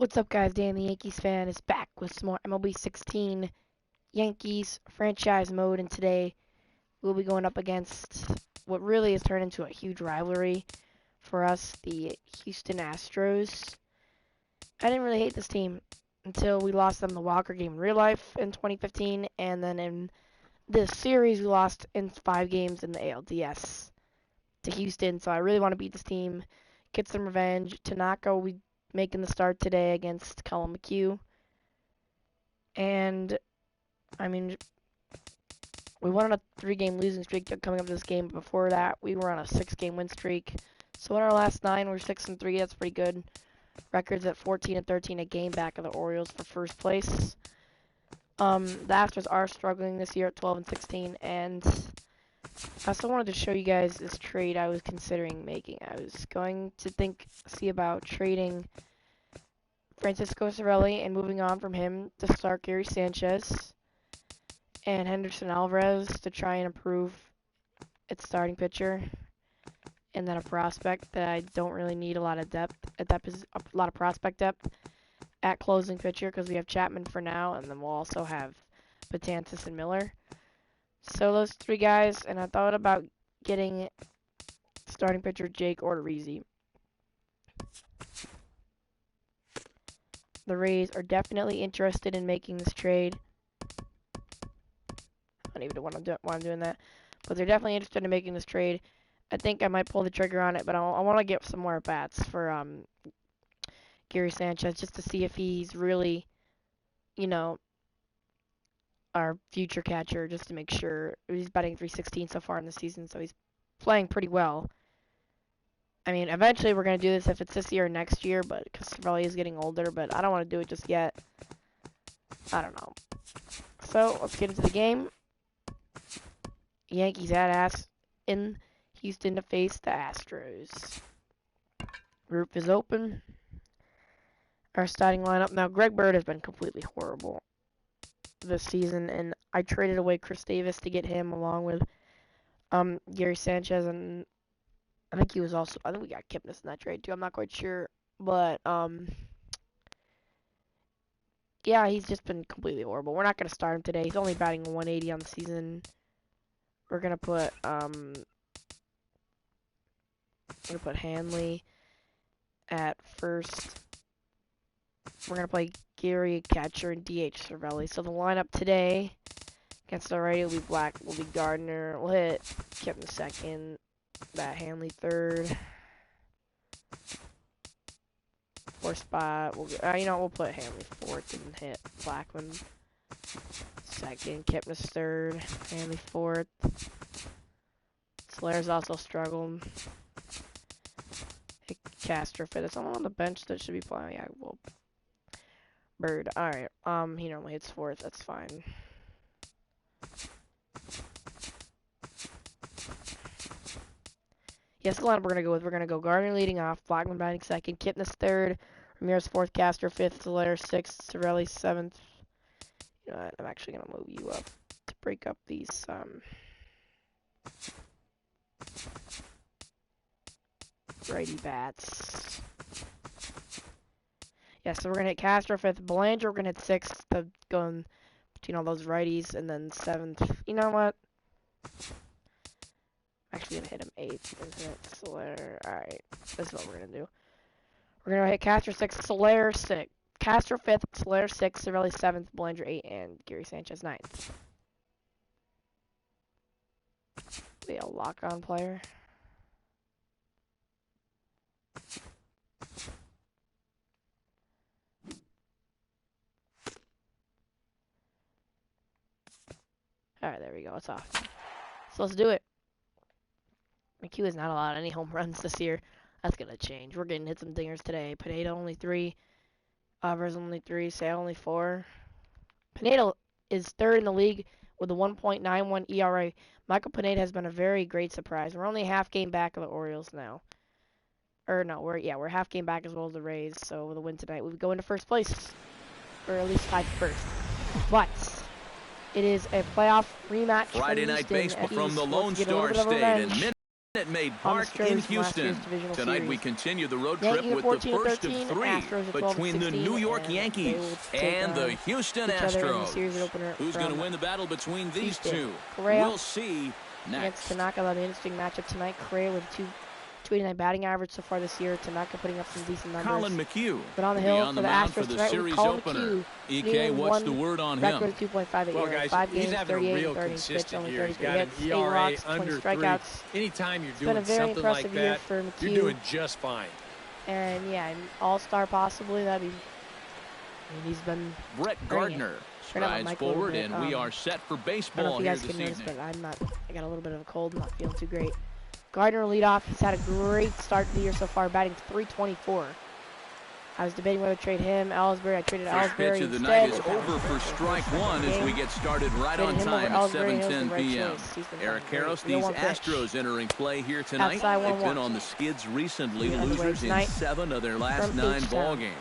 What's up, guys? Dan the Yankees fan is back with some more MLB 16 Yankees franchise mode, and today we'll be going up against what really has turned into a huge rivalry for us, the Houston Astros. I didn't really hate this team until we lost them the Walker game in real life in 2015, and then in this series we lost in 5 games in the ALDS to Houston, so I really want to beat this team, get some revenge. Tanaka will be making the start today against McHugh. And, I mean, we went on a 3-game losing streak coming up to this game. Before that, we were on a 6-game win streak. So in our last 9, we're 6-3. That's pretty good. Records at 14-13, a game back of the Orioles for first place. The Astros are struggling this year at 12-16, and I also wanted to show you guys this trade I was considering making. I was going to see about trading Francisco Cervelli and moving on from him to start Gary Sanchez and Henderson Alvarez to try and improve its starting pitcher, and then a prospect that I don't really need a lot of depth. A lot of prospect depth at closing pitcher because we have Chapman for now, and then we'll also have Betances and Miller. So those 3 guys, and I thought about getting starting pitcher Jake Odorizzi. The Rays are definitely interested in making this trade. I don't even know why I'm doing that, but they're definitely interested in making this trade. I think I might pull the trigger on it, but I want to get some more at-bats for Gary Sanchez just to see if he's really, our future catcher, just to make sure. He's batting .316 so far in the season, so he's playing pretty well. I mean, eventually we're going to do this if it's this year or next year, but because Cervelli is getting older, but I don't want to do it just yet. I don't know. So, let's get into the game. Yankees had ass in Houston to face the Astros. Roof is open. Our starting lineup. Now, Greg Bird has been completely horrible this season, and I traded away Chris Davis to get him along with Gary Sanchez, and I think we got Kipnis in that trade too. I'm not quite sure, but yeah, he's just been completely horrible. We're not gonna start him today. He's only batting 180 on the season. We're gonna put Hanley at first. We're gonna play Gary catcher and DH Cervelli. So the lineup today against the righty will be will be Gardner. We'll hit Kipnis second. That Hanley third. 4th spot. We'll put Hanley 4th and hit Blackman second. Kipnis 3rd. Hanley 4th. Solaire's also struggled. Hit Castro 5th. There's someone on the bench that should be playing. Yeah, well, Bird. Alright. He normally hits 4th. That's fine. Yes, the lineup we're going to go Gardner leading off, Blackman batting second, Kipnis 3rd, Ramirez 4th, Castro 5th, Solaire 6th, Cervelli 7th. You know what, I'm actually going to move you up to break up these, righty bats. Yeah, so we're going to hit Castro 5th, Belanger, we're going to hit 6th, going between all those righties, and then 7th. You know what? Actually gonna hit him 8th and hit Solare. Alright, this is what we're gonna do. We're gonna hit Castro 6th, Solare 6th. Castro 5th, Solare 6th, Cervelli 7th, Belanger 8th, and Gary Sanchez 9th. Be a lock-on player. Alright, there we go. It's off. So let's do it. McHugh has not allowed any home runs this year. That's going to change. We're getting hit some dingers today. Pineda only 3. Alvarez only 3. Sale only 4. Pineda is 3rd in the league with a 1.91 ERA. Michael Pineda has been a very great surprise. We're only a half game back of the Orioles now. Or no, we're half game back as well as the Rays. So with a win tonight, we would go into first place. Or at least tied first. But it is a playoff rematch. Friday night baseball from the Lone Star State in Made Park in Houston. Tonight we continue the road trip with the first of 3 between the New York Yankees and the Houston Astros. Who's going to win the battle between these two? We'll see next. Against Tanaka, that'll be an interesting matchup tonight. Correa with 289 batting average so far this year. Tanaka putting up some decent numbers. Colin McHugh but on the hill for the Astros for the tonight. series opener. EK, what's the word on him? Record 2.58 well, years. guys, 5 he's games, having 38 a real and 30 consistent pitch, only year. 33 He's got hits, an 8 ERA walks, 20 under strikeouts. 3. Anytime you're It's been a doing very something like impressive year that, for McHugh. you're doing just fine. And yeah, an all-star possibly. That'd be. I mean, he's been. Brett Gardner strides forward, and we are set for baseball here this evening. But I'm not. I got a little bit of a cold. I'm not feeling too great. Gardner lead off. He's had a great start to the year so far, batting .324. I was debating whether to trade him, Ellsbury. I traded First Ellsbury pitch of the instead. night is over for strike one as we get started right on time at 7:10 p.m. Eric Karros, these Astros entering play here tonight. They've been on the skids recently, losers in 7 of their last 9 ball games.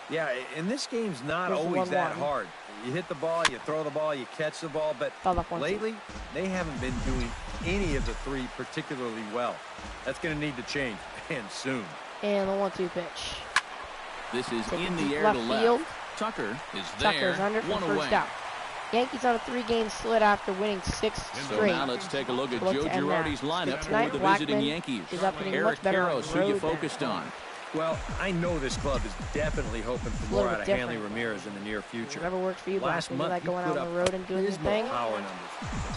Yeah, and this game's not always that hard. You hit the ball, you throw the ball, you catch the ball, but lately they haven't been doing any of the 3 particularly well. That's going to need to change, and soon. And the 1-2 pitch. This is in the air to left. Tucker is there. Tucker's under for first out. Yankees on a 3-game split after winning 6 straight. So now let's take a look at Joe Girardi's lineup for the visiting Yankees. Eric Karros, who you focused on. Well, I know this club is definitely hoping for more out of Hanley Ramirez in the near future. Whatever works for you, last month, like going out on the road and doing his thing. Power numbers.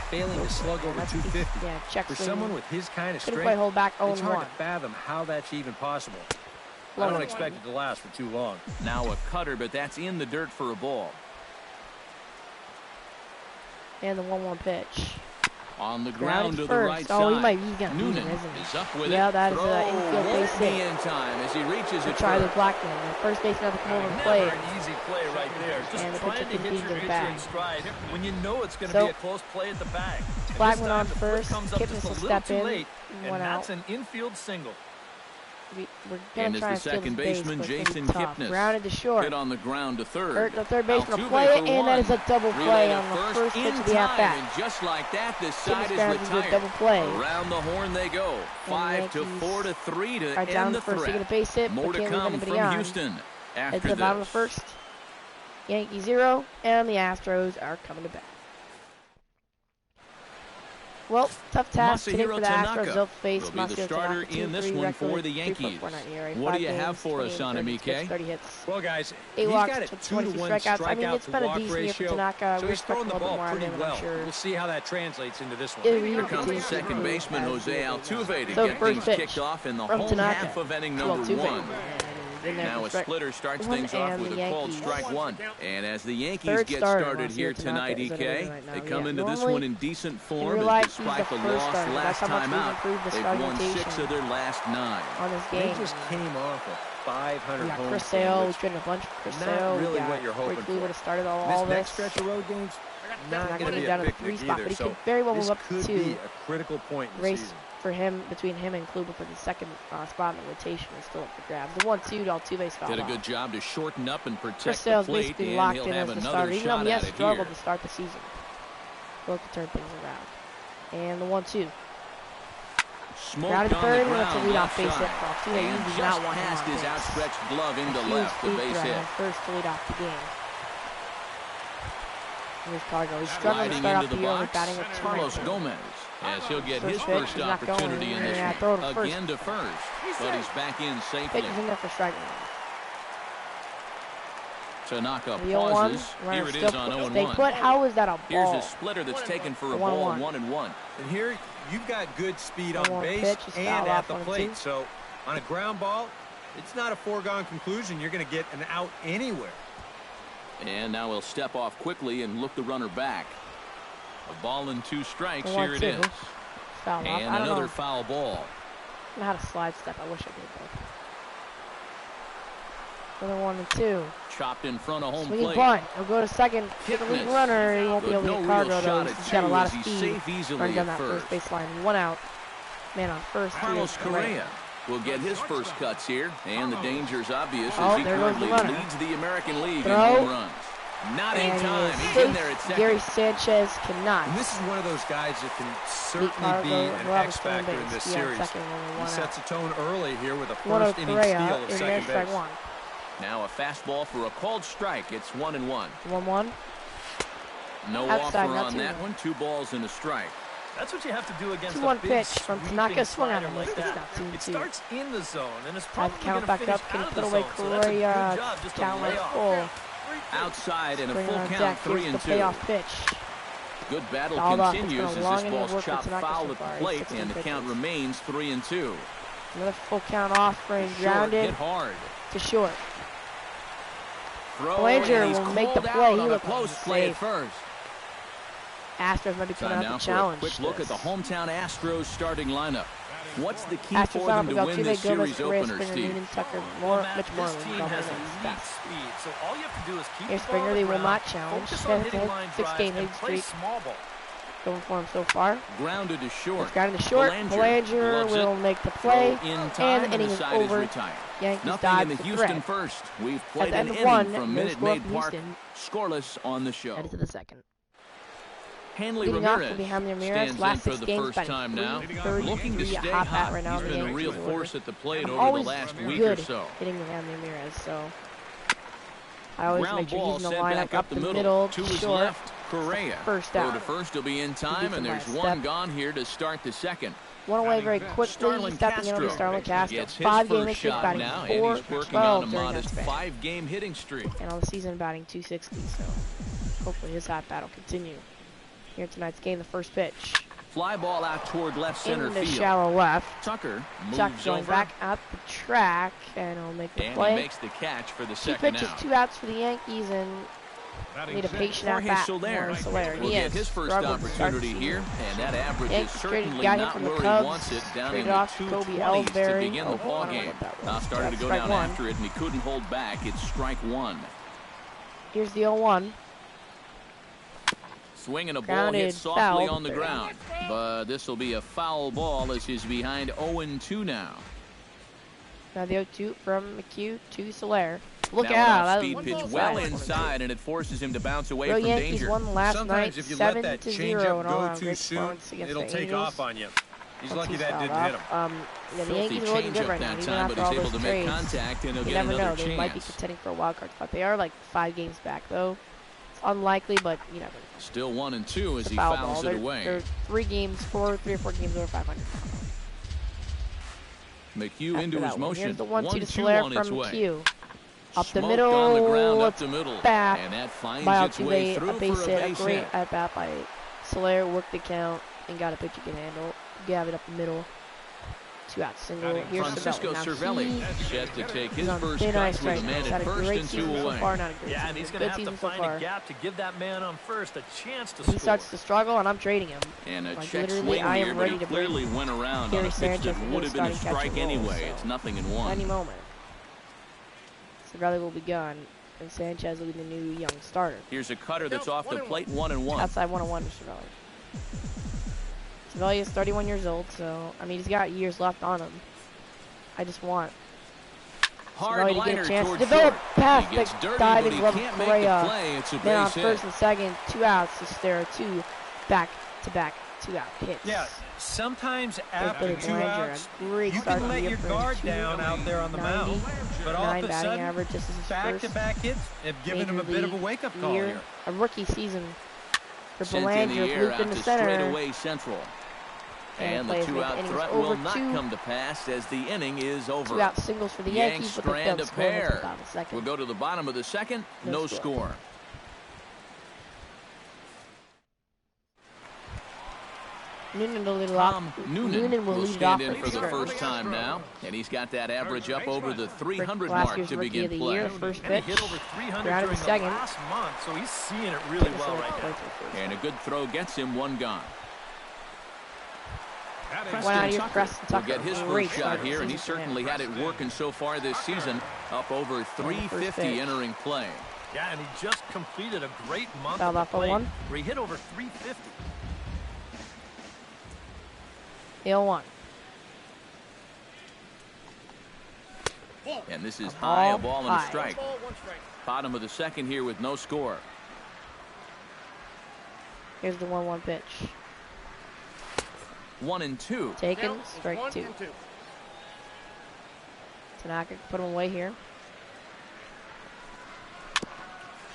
Failing to slug over 250. Yeah, check for someone with his kind of strength, hold back it's hard to fathom how that's even possible. I don't expect it to last for too long. Now a cutter, but that's in the dirt for a ball. And the 1-1 pitch. On the ground to the right side. Oh, he might be gonna Noonan is up with it. Yeah, that is an infield base hit. In time as he reaches it. Try the Blackman. The first baseman have to come over and play. An easy play right there. Just and the trying to hit your pitcher in stride when you know it's going to be a close play at the bag. Blackman on first. Kipnis will step in. And that's an infield single. We're going to try the second baseman, Jason Kipnis. Grounded to short. Hit on the ground to third. The third baseman will play it, and that is a double play on the first pitch of the at-bat. And just like that, this side is retired. Double play. Around the horn they go. 5-4 to 3 to end the threat. Get a base hit, more to come from Houston after this. At the bottom of the first. Yankee 0, and the Astros are coming to bat. Well, tough task today for the Astros. They'll face the starter in this one for the Yankees. What do you have for us on him, EK? 30 hits. Well, guys, 8 walks, got a 20 strikeouts. I mean, it's been a decent year for Tanaka. So he's throwing the ball pretty well. We'll see how that translates into this one. Here comes the second baseman, Jose Altuve, to get things kicked off in the home half of inning number 1. Now a splitter starts things off with a called strike 1. And as the Yankees get started here tonight, EK, they come into this one in decent form. And despite the loss last time out, they've won 6 of their last 9. On this game. They just came off of 500 home Chris Sale, we traded a bunch of Chris Sale. Not really what you're hoping for. would have started all this. Next stretch of road games, not going to be down a to the 3 picnic spot, either. but he So could very well move up to 2. This could be a critical point in the race season. For him, between him and Kluber for the second spot in the rotation is still up for grabs. The 1-2 to Altuve's foul. Did a good job to shorten up and protect Chris the Sale's plate, basically and locked he'll in have as the another starter, even though shot he at has it struggled here. to start the season. Look to turn things around. And the 1-2. Smoke Grounded to on third, the and ground, that's a leadoff left base side. hit for Altuve. And He does just not want him past on his base. outstretched glove into left, the base hit. First to lead off the game. Here's Cargo. He's struggling to Sliding start off into the the year box, batting at Carlos Gomez, as he'll get his pitch, first he's not opportunity going. in this Yeah, one. throw to Again to first, but he's back in safely. Pitch is in there for strike. Tanaka The pauses. 0-1. Here it is on 0-1. Stay put. How is that a ball? Here's a splitter that's taken for a ball, 1-1. And here, you've got good speed on 1-1 base pitch, and at the 1-2. plate. So, on a ground ball, it's not a foregone conclusion. You're going to get an out anywhere. And now he'll step off quickly and look the runner back. A ball and 2 strikes. 1-2. Here it is. Foul and off. another foul ball. I don't know how to slide step. I wish I did, though. Another 1-2. Chopped in front of home Swinging plate. bunt. He'll go to second. Get the lead runner. He won't be able to get Cargo, though. He's got a lot of speed. Running down that first baseline. 1 out. Man on first. Carlos Correa will get his first cuts here, and the danger's obvious as he currently leads the American League in home runs. Not in time. He's in there at second. Gary Sanchez cannot. And this is one of those guys that can certainly be an X factor in this series. He sets a tone early here with a first inning steal of second base. Now a fastball for a called strike. It's 1-1. 1-1. No offer on that one. 2 balls and a strike. That's what you have to do against 2-1 pitch from Tanaka. Swung on him like that. It starts in the zone, and it's probably going to finish out of the zone. So that's a good job just to lay off. Outside and a full count, 3-2. Payoff pitch. Good battle continues as this ball's chopped foul at the plate, and the count remains 3-2. Another full count off frame, grounded hit hard to short. Belanger will make the play. He looked close play at first. Astros might be coming out the challenge. Quick look at the hometown Astros starting lineup. What's the key for them to win this series opener, Steve? Tucker, this team has elite speed, so all you have to do is keep the ball Springer, they will not around, challenge. focus on hitting line drives, 6-game and hitting play streak. small ball. Going for him so far. Grounded to short. Grounded to short. Belanger will make the play. In time, and the inning is over. Yankees nothing in the Houston threat. first. We've played an inning from Minute Maid Park. Scoreless on the show. Headed to the second. Hanley Ramirez stands in for the first time now. Looking to stay hot. Right now. He's been a real force at the plate over the last week or so. Hitting with Hanley Ramirez, so I always make sure he's in the lineup up the middle. To his left, Correa. First out. Go to first, he'll be in time, and there's one gone here to start the second. One away very quickly. He's stepping in on Starlin Castro. 5-game hitting streak, batting now, and he's working on a modest 5 5-game hitting streak. And on the season, batting .260. So hopefully his hot bat will continue. Here tonight's game, the first pitch. Fly ball out toward left center field. Shallow left. Tucker moves going back at the track, and he'll make the play. And he makes the catch for the second out. 2 pitches, 2 outs for the Yankees, and need a patient at bat. Soler. Will get his first opportunity here, and that average is certainly not where he wants it. Down in the 220s to begin the ball game. Now started to go down after it, and he couldn't hold back. It's strike 1. Here's the 0-1. Swinging a ball hit softly on the ground, but this will be a foul ball as he's behind 0-2 now. Now the 0-2 from McHugh to Soler. Look out! That speed pitch well inside, and it forces him to bounce away from danger. Yankees won last Sometimes night, if you let that changeup go too soon, it'll take off on you. He's lucky that didn't hit him. The Yankees are looking good right now, even after all those trades. Contact, and he'll you get never know; chance. they might be contending for a wild card spot. They are like 5 games back, though. Unlikely, but you never know. Still 1-2 as he fouls it away. They're 3 or 4 games over 500. McHugh into his motion. Here's the 1-2 to Soler from McHugh. Up the middle, on the ground, up the middle, back and that finds by its way through a base for hit. A Great at bat by Soler. Worked the count and got a pitch he can handle. Gave it up the middle. 2 outs, single. Here's Francisco Cervelli set to take his first cut with a man at first and 2 away. So far, not a great and he's going to have to find a gap to give that man on first a chance to score. He starts to struggle, and I'm trading him. And a check swing here, but he clearly went around on a pitch that would have been a strike anyway. It's 0-1. Any moment. Cervelli will be gone, and Sanchez will be the new young starter. Here's a cutter that's off the plate, 1-1. Outside 1-1 for Cervelli. Cervelli is 31 years old, so, I mean, he's got years left on him. I just want Cervelli to get a chance to develop past the diving glove of Correa. Then on first and second, 2 outs to stare 2 back-to-back 2-out hits. Yeah, sometimes after 2 outs, you can let your guard down out there on the mound. But all of a sudden, back-to-back hits have given him a bit of a wake-up call here. A rookie season for Belanger, looped in the center. Central. And the 2-out threat will not come to pass as the inning is over. 2-out singles for the Yankees, but they failed to score in the top of the second. We'll go to the bottom of the second. No score. Noonan will lead it off. Noonan will stand in for the first time now, and he's got that average up over the 300 mark to begin play. First pitch, hit over 300 during the second. last month, so he's seeing it really well right now. And a good throw gets him 1 gone. Preston Tucker will get his first shot here, and he certainly had it working so far this season, up over 350 entering play. Yeah, and he just completed a great month at the plate, where he hit over 350. 0-1. And this is high, a ball and a strike. Bottom of the second here with no score. Here's the 1-1 pitch. 1-2. Taken, strike 2. Tanaka put him away here.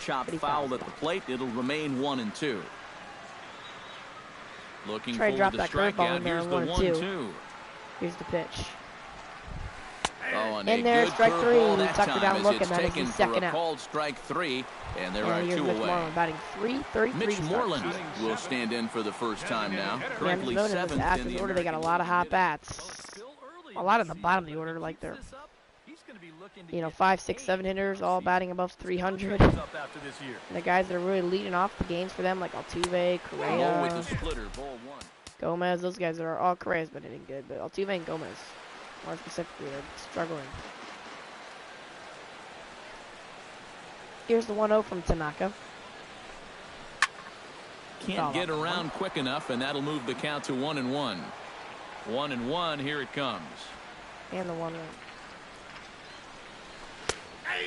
Chop foul at the plate. It'll remain 1-2. Looking for the strikeout. Here's the 1-2. Here's the pitch. Oh, and in there, strike 3. He tucked it down looking. That is his second out. Called strike 3, and there are 2 Mitch away. Moreland batting 333. Mitch Moreland will stand in for the first time now. Currently in 7th the in the order. They got a lot of hot bats. A lot in the bottom of the order, like they're 5, 6, 7 hitters, all batting above 300. And the guys that are really leading off the games for them, like Altuve, Correa, Gomez, those guys are all. Correa's been hitting good, but Altuve and Gomez, more specifically, are struggling. Here's the 1-0 from Tanaka. Can't get around quick enough, and that'll move the count to 1-1. 1-1, here it comes. And the 1-1.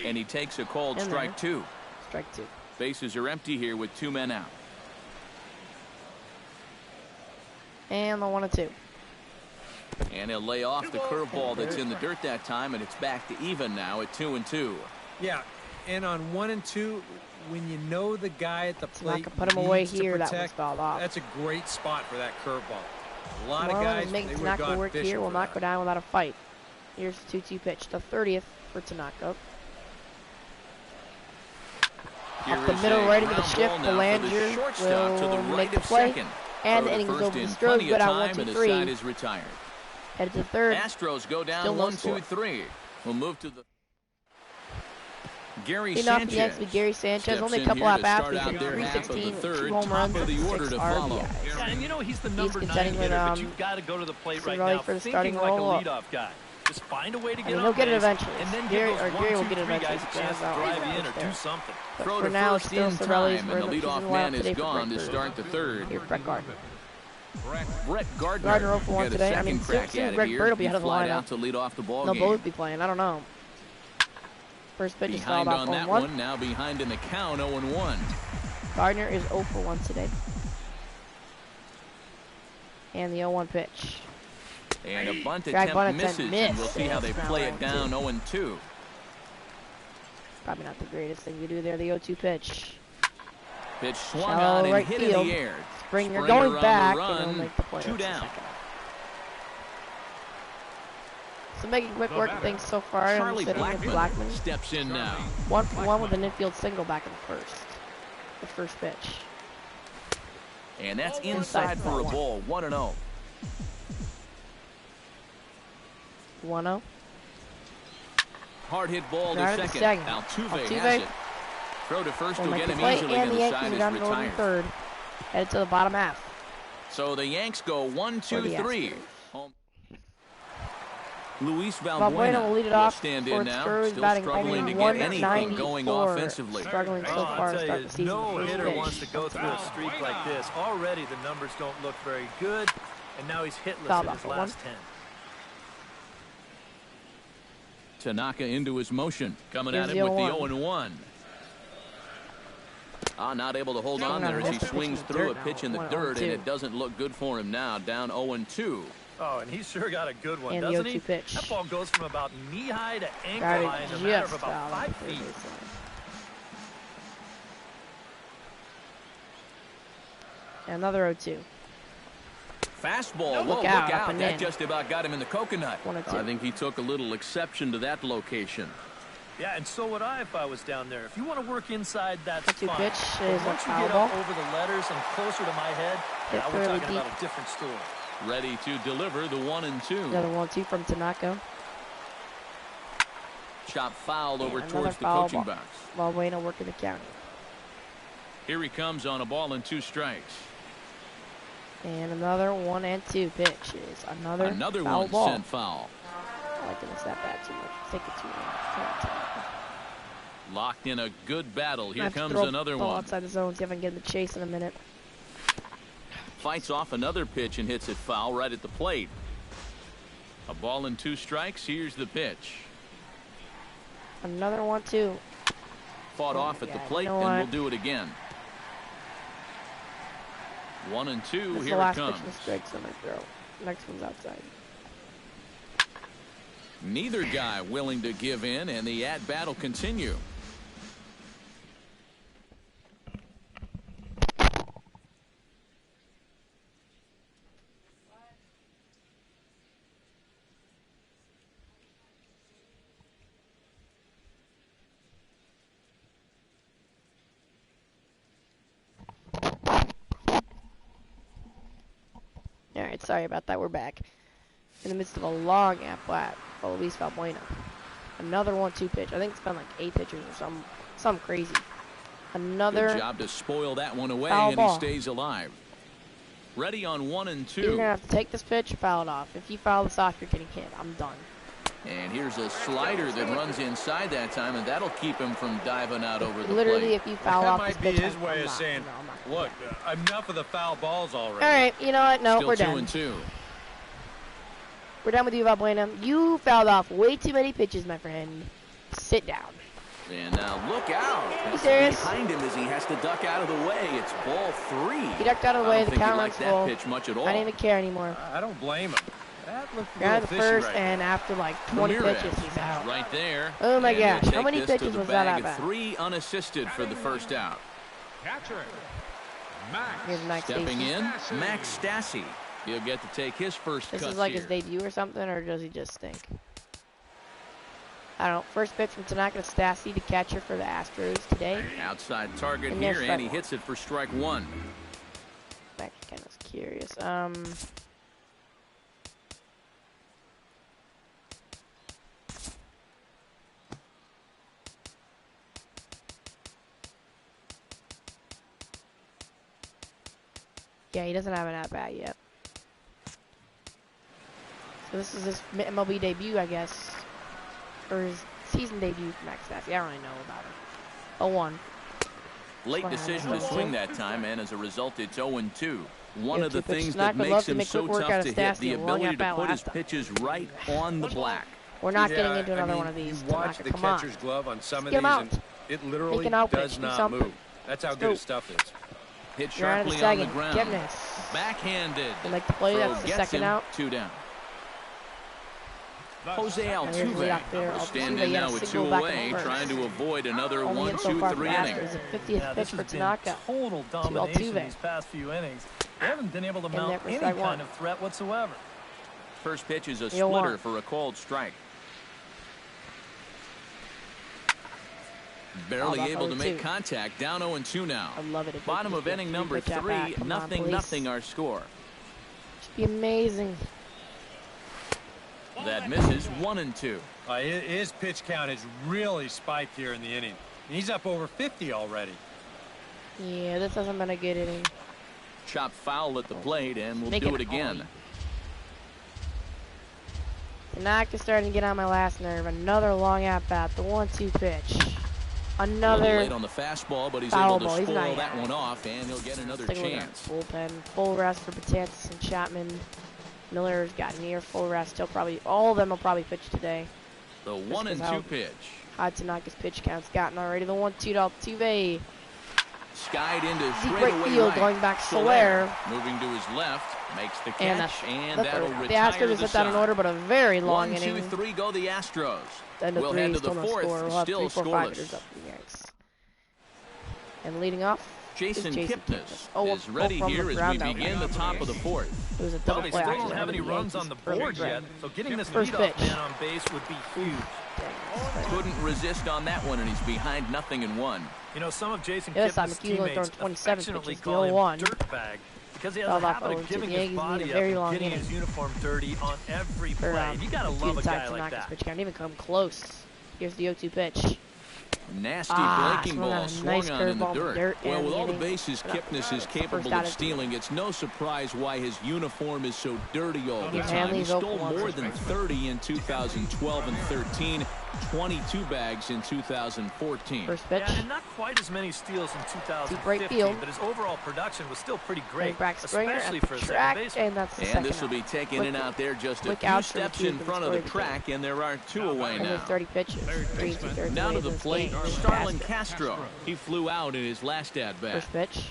And he takes a called strike 2. Strike 2. Bases are empty here with 2 men out. And the 1-2. And he'll lay off the curveball that's in the dirt that time, and it's back to even now at 2-2. Yeah, and on 1-2, when you know the guy at the plate put him away here, that was fouled off. That's a great spot for that curveball. A lot of guys, make Tanaka work here, will not go down without a fight. Here's the 2-2 pitch, the 30th for Tanaka. Up the middle, right into the shift. Belanger will make the play. And the inning is over. The Astros go down 1-2-3. Headed to third. Astros go down 1-2-3. We'll move to the Gary Sanchez. Gary Sanchez, only a couple at bats. He's been 316 with 2 home runs and 6 RBIs. Yeah, and you know he's the number 9 hitter, but you've got to go to the plate right now, for the starting like a role leadoff guy. Just find a way to get he'll get it eventually. And then Gary will get it eventually. Guys a chance to drive in or do something. Throw to first in time, and the leadoff man is gone to start the third. Here's Brett Gardner. Brett Gardner 0 for 1 today. I mean, soon Greg Bird will be out of the lineup. To lead off the ball They'll game. both be playing. I don't know. First pitch is fouled off on that 1-1. one. Now behind in the count, 0-1. Gardner is 0 for 1 today. And the 0-1 pitch. And a bunt attempt misses, and we'll see how they play it down 0-2. Probably not the greatest thing to do there, the 0-2 pitch. Pitch swung on and hit in the air. Springer going back, and he'll make the play. 2 down. So making quick work of things so far. Charlie Blackmon steps in now. 1 for 1 with an infield single back in the first pitch. And that's inside for a ball, 1-0. 1-0. Hard hit ball to second. Altuve has it. Throw to first will get him easily, and the side is retired. Third. Headed to the bottom half. So the Yanks go 1-2-3. Luis Valbuena will lead it off. Stand in now. Still struggling to get anything going offensively. Struggling so far to start the season. No hitter wants to go through a streak like this. Already the numbers don't look very good, and now he's hitless in his last 10. Tanaka into his motion. Coming at it with the 0-1. Not able to hold on there as he swings through a pitch in the dirt, and it doesn't look good for him now. Down 0-2. Oh, and he sure got a good one, and doesn't he? Pitch. That ball goes from about knee-high to ankle-high in a matter of about 5 feet. Another 0-2. Fastball, look out. That just about got him in the coconut. I think he took a little exception to that location. Yeah, and so would I if I was down there. If you want to work inside, that's fine. Pitch is once you get up over the letters and closer to my head, we're talking about a different story. Ready to deliver the 1-2. Another 1-2 from Tanaka. Chop fouled over towards the coaching box. Valbuena working the count. Here he comes on a ball and 2 strikes. And another 1-2 pitch is another foul one ball. Sent foul. I like to miss that bat too much. Take it too long. Locked in a good battle. Here comes another one. Outside the zone. See if I can get the chase in a minute. Fights off another pitch and hits it foul right at the plate. A ball and 2 strikes. Here's the pitch. Another 1-2. Fought off at the plate, and we'll do it again. 1-2, here it comes. Strikes on my throw. Next one's outside. Neither guy willing to give in, and the at-bat will continue. Alright, sorry about that. We're back. In the midst of a long at-bat for Luis Valbuena. Another 1-2 pitch. I think it's been like 8 pitchers or something crazy. Another good job to spoil that one away, and he stays alive. Ready on 1-2. You're going to have to take this pitch or foul it off. If you foul this off, you're getting hit. I'm done. And here's a slider that runs inside that time, and that'll keep him from diving out over the plate. Literally, if you foul off this pitch, that might be his way of saying, look, enough of the foul balls already. All right, you know what? No, Still we're done. 2-2. We're done with you, Valbuena. You fouled off way too many pitches, my friend. Sit down. And now look out. You serious? Behind him as he has to duck out of the way. It's ball 3. He ducked out of the way. The count runs full. Pitch much at all. I didn't even care anymore. I don't blame him. That looked Got the first, right and after like 20 pitches, he's out. Right there. Oh my gosh! How many pitches was that at bat? 3 unassisted for the first out. Here's Max Stepping in, Max Stassi. He'll get to take his first cut. This is like his debut or something, or does he just stink? I don't know. First pitch from Tanaka to Stassi, the catcher for the Astros today. Outside target here, and he hits it for strike 1. That kind of curious. Yeah, he doesn't have an at-bat yet. So this is his MLB debut, I guess. Or his season debut for Max Stassi. I don't really know about him. 0-1. Late decision to swing that time, and as a result, it's 0-2. One of the things that makes him so tough to hit, the ability to put his pitches right on the black. We're not getting into another one of these. You watch the catcher's glove on some of these, and it literally does not move. That's how good his stuff is. Hit sharply on the ground. Goodness. Backhanded. I like to play. That's the second out. 2 down. Jose Altuve standing now with 2 away, trying to avoid another 1-2-3 inning. The 50th pitch for Tanaka. Total domination these past few innings. They haven't been able to mount any kind of threat whatsoever. First pitch is a splitter for a called strike. Barely able to make contact. Down 0-2 now. I love it. Bottom of inning number 3. Nothing our score. Should be amazing. That misses. 1-2. His pitch count has really spiked here in the inning. He's up over 50 already. Yeah, this hasn't been a good inning. Chop foul at the plate, and we'll do it again. Tanaka starting to get on my last nerve. Another long at bat. The 1-2 pitch. Another late on the fastball, but he's able to spoil that one off, and he'll get another chance. Bullpen, full rest for Betances and Chapman. Miller's got near full rest. All of them will probably pitch today. The 1-2 pitch. High Tanaka's pitch count's gotten already. The 1-2 to Altuve. Skied into straightaway field, right. Going back Soler. Moving to his left, makes the catch, and that'll retire the Astros just set that in order, but a very long 1, inning. 2, 3 go the Astros. We'll head to the 4th, we'll have still 3, 4, scoreless. up the Yanks. And leading off, Jason Kipnis is ready here as we begin the top of the 4th. It was a double they play. Still don't have any runs on the board yet, so getting this leadoff man on base would be huge. Couldn't resist on that one, and he's behind 0-1. You know, some of Jason Kipnis' teammates affectionately call him Dirtbag because he has a habit of giving his body up and getting his uniform dirty on every play. You gotta love a guy like that. Pitch can't even come close. Here's the 0-2 pitch. Nasty breaking ball swung on in the dirt. Well, with all the bases Kipnis is capable of stealing, it's no surprise why his uniform is so dirty all the time. He stole more than 30 in 2012 and 13. 22 bags in 2014. First pitch. Yeah, and not quite as many steals in 2015, field. but his overall production was still pretty great, especially for a track, second baseman. and that's the And this will be taken in out there just a few steps in front of the track, and there are 2 away now. 30 pitches. Now to the plate, Starlin Castro. He flew out in his last at-bat. First pitch.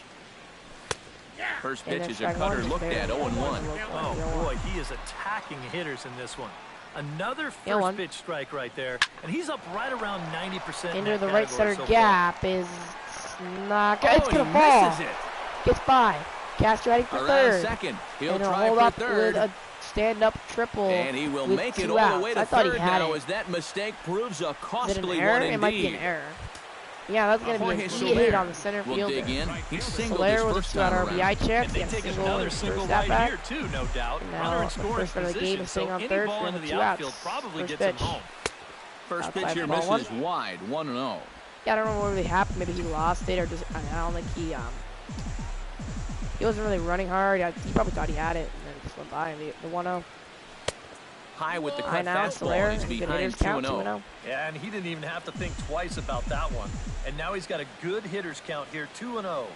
First pitch is a cutter looked at 0-1. Oh, boy, he is attacking hitters in this one. Another first pitch strike right there, and he's up right around 90%. Into the right center gap is not good. It's going to fall. Gets by. Castro ready for third. Second. He'll and try hold for up third. with a stand-up triple. And he will make it all the way to third now as that mistake proves a costly one indeed. It might be an error. Yeah, that's going to be a key hit on the center field. Dig in. He singled Soler his with first a 2-out RBI check. They take another single right here too, no doubt. Now, the first of the game is sitting on third for the 2 outs. Probably First gets pitch. home. First pitch here misses wide, 1-0. Yeah, I don't know what really happened. Maybe he lost it, or just I don't think he wasn't really running hard. He probably thought he had it, and then it just went by. The 1-0. High with the cut now, fastball. He's behind 2-0. Yeah, and he didn't even have to think twice about that one. And now he's got a good hitters count here, 2-0.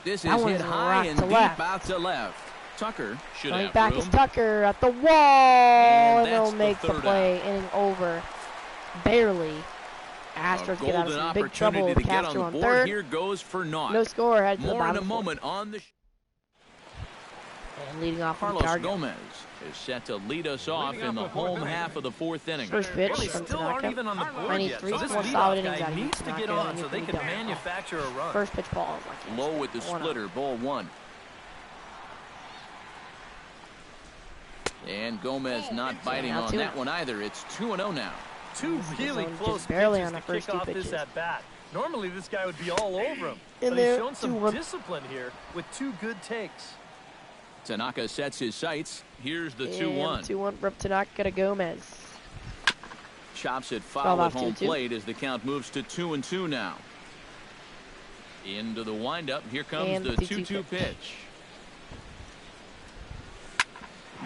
This is hit high and deep out to left. Tucker should have back room. is Tucker at the wall, and they'll make the play. Inning over, barely. Astros get out of some big trouble with Castro on third. Here goes for naught. No score. Head to the More in bottom a moment on the. And leading off Carlos Gomez is set to lead us off in the home half of the 4th inning. First pitch Well, they from still Tanaka. aren't even on the board yet. So this solid leadoff innings guy needs to get on so they can manufacture a run. First pitch ball. Low with the splitter, ball 1. And Gomez not biting on that one either. It's 2-0 now. 2 really close barely pitches on the to first kick 2 off pitches. this at bat. Normally this guy would be all over him, In but there, he's shown some discipline here with 2 good takes. Tanaka sets his sights. Here's the 2-1. 2-1 from Tanaka to Gomez. Chops it foul at home plate as the count moves to 2-2 now. Into the windup. Here comes the 2-2 pitch.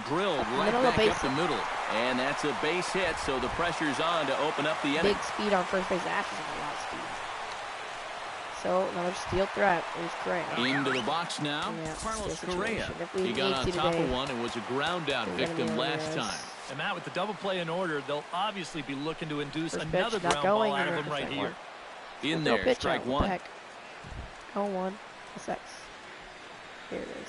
Drilled right back up the middle. And that's a base hit, so the pressure's on to open up the inning. Big speed on first base. Astros have a lot of speed. So another steal threat is Correa. Into the box now. Yeah, Carlos Correa. He got on top of one and was a ground out victim last time. And Matt, with the double play in order, they'll obviously be looking to induce first another pitch, ground ball out of him right here. In there, strike 1. 0-1. Six. Here it is.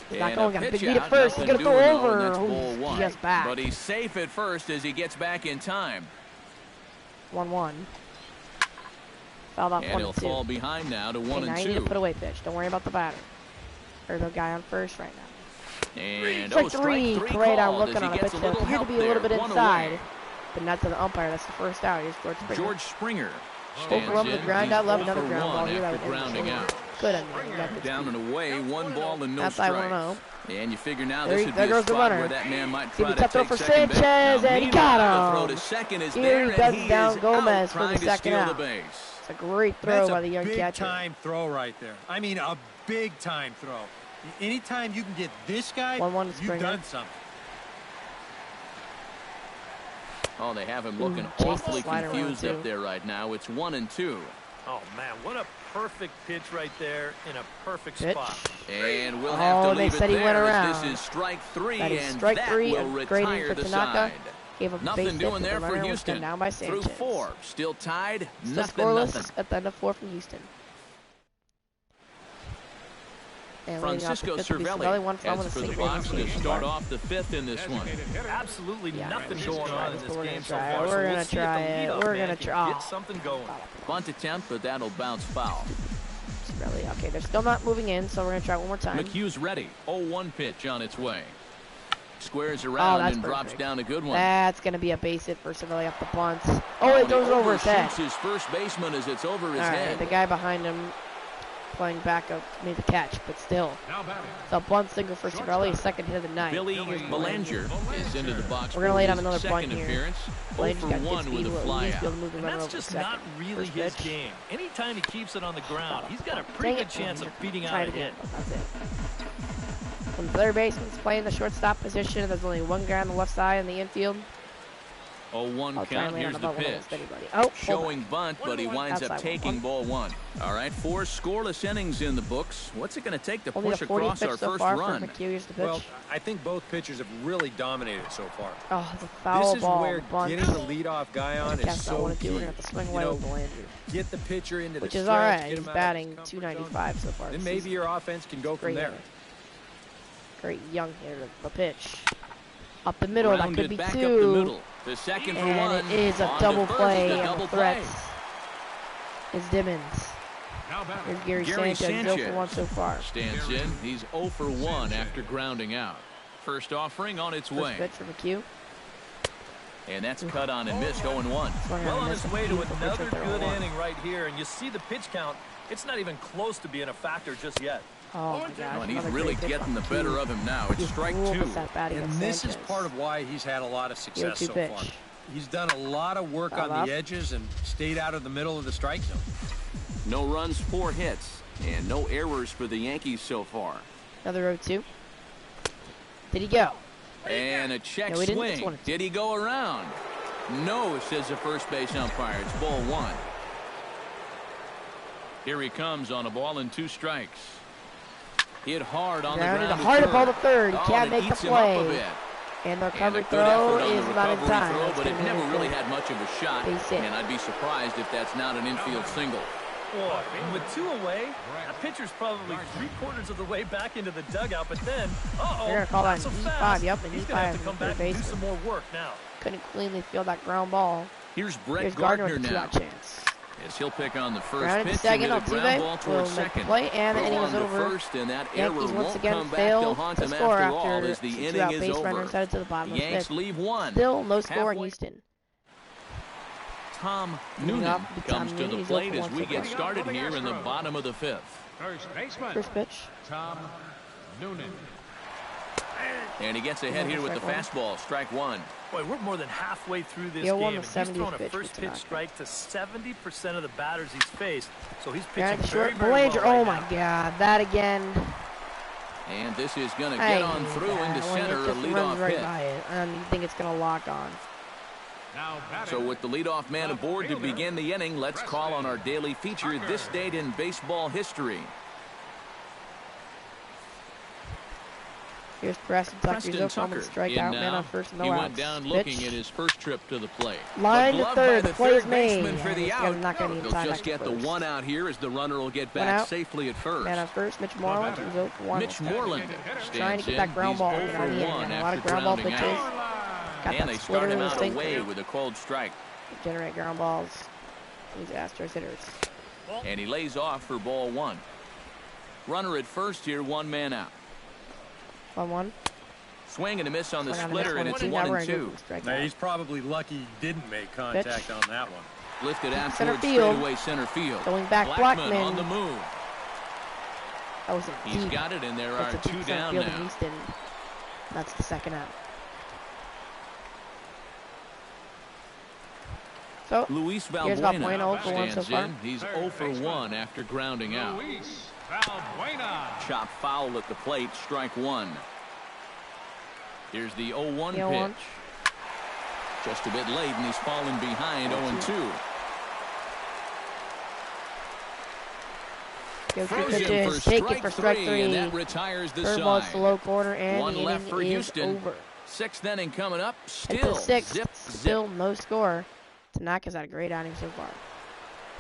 He's and not going. Got a big pitch lead at out, first. He's nothing gonna throw doing, over. and that's ball 1. Just back. But he's safe at first as he gets back in time. 1-1. Fouled off 1-2. And he'll fall behind now to 1-2. Now you need to put away pitch. Don't worry about the batter or the guy on first right now. And strike three. Great. I'm looking on a pitch that appeared to be a little bit inside, away. but not to the umpire. That's the first out. Here's George Springer. Over the ground out, love another ground ball here. After grounding out. Good. Down and away, 1 ball and no that's strikes. And you figure now there this would be a spot where that man might try to take for second base. Sanchez, and he got him. The throw to second is Here there, he does and he down is Gomez out for the second out. It's a great throw by the young catcher. That's a big-time throw right there. I mean, a big-time throw. Anytime you can get this guy, 1-1 you've done something. Oh, they have him looking awfully confused up there right now. It's 1-2. Oh, man, what a perfect pitch right there in a perfect spot. And we'll have to leave it there. This is strike 3, and that three, will retire the side. Nothing doing there for Houston. Down by through 4, still tied, nothing. At the end of 4 from Houston. And Francisco Cervelli heads for the box to start off the 5th in this one. Absolutely nothing going on in this game so far. We're going to try it. We're going to try. Get something going. Bunt attempt, but that'll bounce foul. Cervelli, okay, they're still not moving in, so we're going to try one more time. McHugh's ready. 0-1 pitch on its way. Squares around and drops down a good one. That's going to be a base hit for Cervelli up the bunt. Oh, it goes over his head. His first baseman as it's over his head. The guy behind him playing backup made the catch, but still. It's a bunt single for Cervelli, second hit of the night. Billy Belanger is into the box. We're going to lay down another bunt here. Appearance. 0 for 1 with a fly out. And that's just not really his game. Anytime he keeps it on the ground, he's got a pretty good chance of beating out a hit. That's it. When the third baseman's playing the shortstop position, there's only one guy on the left side in the infield. 0-1 count. Here's the pitch. Oh, showing bunt, but he winds up taking ball one. All right, 4 scoreless innings in the books. What's it going to take to push across our first run? Well, I think both pitchers have really dominated so far. Oh, it's a foul ball. This is where getting the leadoff guy on is so key. We're going to have to swing away with the Landry. Get the pitcher into the stretch. Which is all right. He's batting .295 so far. Then maybe your offense can go from there. Great young hitter. The pitch. Up the middle. That could be 2. Up the middle. The second for one. And it is a double play. And the threats is Dimmons. Here's Gary Sanchez. 0 for 1 so far. Stands in. He's 0 for 1 after grounding out. First offering on its way. First pitch for McHugh. And that's cut on and missed 0-1. Well on his way to another good inning right here. And you see the pitch count. It's not even close to being a factor just yet. Oh, my gosh. And he's really getting the better of him now. It's strike 2. And this is part of why he's had a lot of success so far. He's done a lot of work on the edges and stayed out of the middle of the strike zone. No runs, 4 hits, and no errors for the Yankees so far. Another 0-2. Did he go? And a check swing. Did he go around? No, says the first base umpire. It's ball 1. Here he comes on a ball and 2 strikes. Hit hard on the ground. Hard ball to third. He can't make the play. And the recovery throw is not in time. But it never really had much of a shot. And I'd be surprised if that's not an infield single. Boy, with 2 away, that pitcher's probably 3/4 of the way back into the dugout. But then, they're going to call that an E5. Yep, an he's going to have to come back and do some more work now. Couldn't cleanly field that ground ball. Here's Brett Gardner now. Chance. As he'll pick on the first pitch, second, and ground ball towards second. Play, and the inning is over. First, and that Yankees once again failed to score after 2 out base runners headed to the bottom of the fifth. Leave 1. Still no score in Houston. Tom Noonan comes to the plate as we get started here in the bottom of the 5th. First pitch. Tom Noonan. And he gets ahead here with the fastball. Strike 1. Boy, we're more than halfway through this game. He's thrown a first pitch strike to 70% of the batters he's faced. So he's pitching very well. Oh my God, that again. And this is going to get on through into center, a leadoff hit. And you think it's going to lock on. So with the leadoff man aboard to begin the inning, let's call on our daily feature, this date in baseball history. Here's Preston Tucker, strikeout, man on first, no outs. He went down looking at his first trip to the plate. Line to third, the play is made. For the out. He'll just get the 1 out here as the runner will get back safely at first. Man on first, Mitch Moreland, who's 0 for 1. Mitch Moreland trying to get that ground ball. He's 0 for 1 a lot of ground ball pitches. And they start him out away with a cold strike. Generate ground balls. These Astros hitters. And he lays off for ball 1. Runner at first here, 1 man out. 1-1. Swing and a miss on the splitter, and it's 1-2. Now, he's probably lucky he didn't make contact on that one. Lifted out towards straightaway center field. Going back, Blackman on the move. That was He's got it, and there are 2 down now. Houston. That's the second out. So, Luis Valbuena stands in. He's 0 for 1 after grounding out. Chop foul at the plate, strike 1. Here's the 0-1 pitch. Just a bit late, and he's fallen behind 0-2. Take it for strike 3. And that retires the side. side. The low corner, and 1 left for Houston. Over. 6th inning coming up. Still zip. Still no score. Tanaka's had a great outing so far.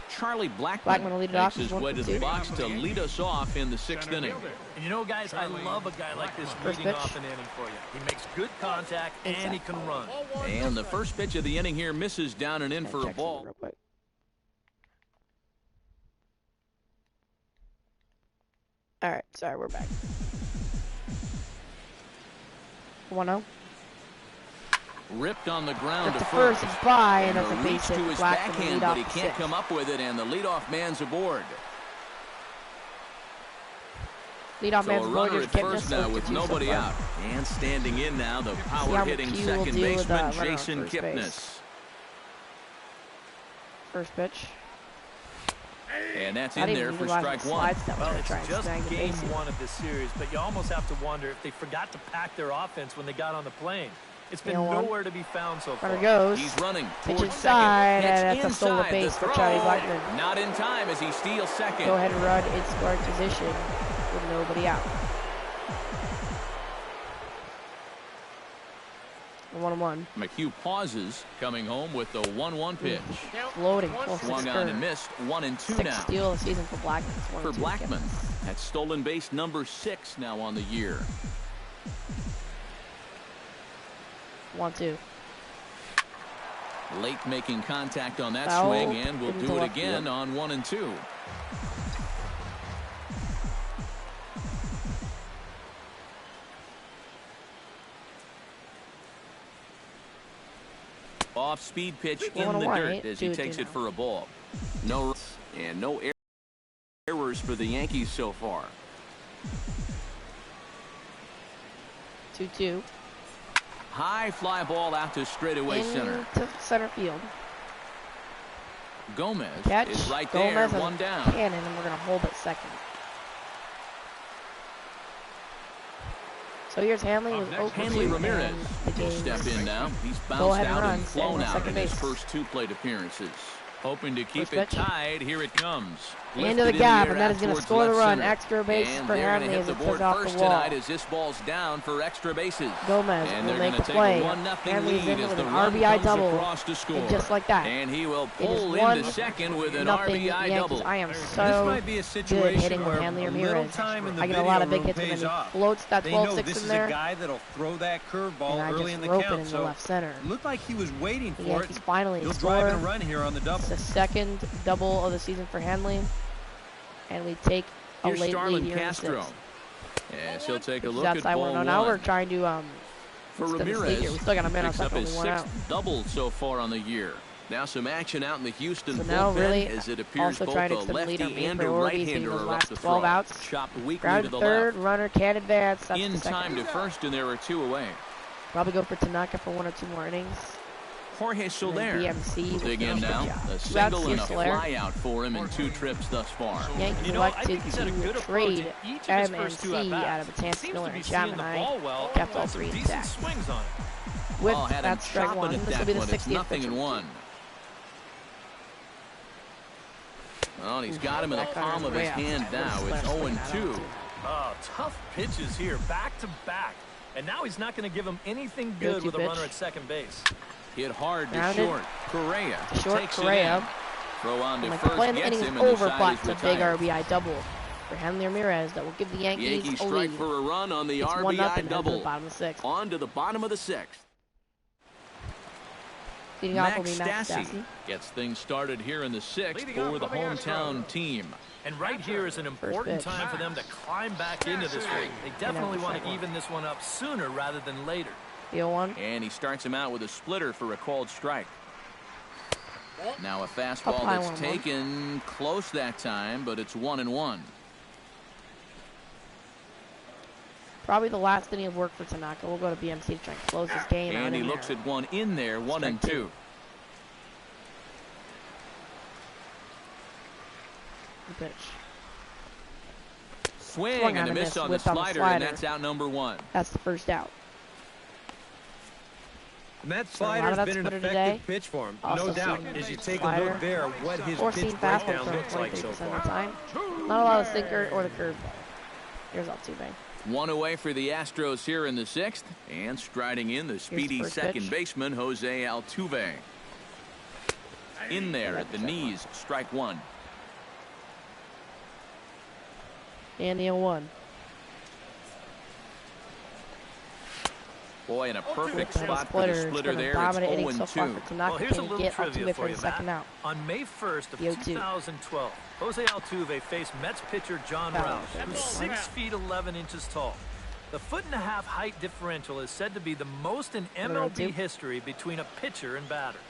Charlie Blackman will lead it off. Makes his way to the box to lead us off in the 6th inning. And you know, guys, I love a guy like this leading off an inning for you. He makes good contact and he can run. And the first pitch of the inning here misses down and in for a ball. All right, sorry, we're back. 1-0. Ripped on the ground to first. It's by, and that's a base hit. To his backhand, but he can't come up with it, and the leadoff man's aboard. Leadoff man's aboard. Runner at first now with nobody out. And standing in now, the power-hitting second baseman, Jason Kipnis. First pitch. And that's in there for strike one. Well, it's just game one of this series, but you almost have to wonder if they forgot to pack their offense when they got on the plane. It's been nowhere to be found so far. Runner goes. He's running. Pitch inside, and that's a stolen base for Charlie Blackmon. Not in time as he steals second. Go ahead and run in scoring position with nobody out. 1-1. McHugh pauses, coming home with the 1-1 pitch. Floating. Swung on and missed. 1-2 now. Steal of the season for Blackmon. For Blackmon. That's stolen base number 6 now on the year. 1-2. Late making contact on that Foul. swing, and we'll do it again on 1-2. Off-speed pitch in the dirt as he takes it for a ball. No errors for the Yankees so far. 2-2. High fly ball out to straightaway center. To center field. Gomez Catch. is right Gomez there, one down. Cannon, and we're going to hold at second. So here's Hanley with Hanley Ramirez will step in now. He's bounced out and flown out in his first 2 plate appearances. Hoping to keep it tied. Here it comes. Into the gap, and that is going to score the run. Extra base for Hanley as it goes off the wall. As this ball's down for extra bases. Gomez will make the play. Hanley's in with an RBI double. And just like that. And he will pull into second with an RBI double. I am so good hitting with Hanley Ramirez. I get a lot of big hits, and then he floats that 12-6 in there. Guy that'll throw that curveball early in the count. So left center. Looked like he was waiting for it. Finally he'll drive and run here on the double. The second double of the season for Hanley, and we take a late lead here in the 6th. Yes, he'll take a look at ball 1. Now we're trying to for Ramirez. We still got a minute. Picks up his 6th double so far on the year. Now some action out in the Houston bullpen as it appears both a lefty and a right-hander are up the front. Outs. Chopped weakly Ground to the third, left. runner can't advance. That's in time to first, and there are 2 away. Probably go for Tanaka for 1 or 2 more innings. Jorge Soler BMC will dig in now. A single and a fly out for him in 2 trips thus far. Yankees elected to trade MNC out of Betances, Miller, and Chapman. Kept all 3 intact. With that strike 1, this will be the 60th pitch. 0-1. Well, he's got him in the palm of his hand now. It's 0-2. Oh, tough pitches here, back to back. And now he's not going to give him anything good with a runner at second base. Hit hard to short. Correa takes Correa. it in. Throw on to first, gets him, and over the flat side to is big retired. RBI double for Hanley Ramirez that will give the Yankees a lead. Strike for a run on the RBI double. On to the bottom of the 6th. Max Stassi gets things started here in the 6th for the hometown team. And right here is an important time for them to climb back into this ring. They definitely want to even this one up sooner rather than later. 0-1. And he starts him out with a splitter for a called strike. Now a fastball that's taken close that time, but it's 1-1. Probably the last inning of work for Tanaka. We'll go to BMC to try and close this game out. And he looks at one in there, 1-2. The pitch. Swing and a miss on the slider, and that's out number 1. That's the first out. And that slider's been an effective pitch for him, no doubt. As you take a look there, what his pitch breakdown looks like so far. Not a lot of sinker or the curveball. Here's Altuve. 1 away for the Astros here in the 6th, and striding in the speedy second baseman Jose Altuve. In there at the knees, strike 1. And the 0-1. Boy, in a perfect spot for the splitter there. It's 0-2. Well, here's a little trivia for you, Matt. On May 1st of 2012, Jose Altuve faced Mets pitcher John Roush, who's 6 feet 11 inches tall. The 1.5-foot height differential is said to be the most in MLB history between a pitcher and batter.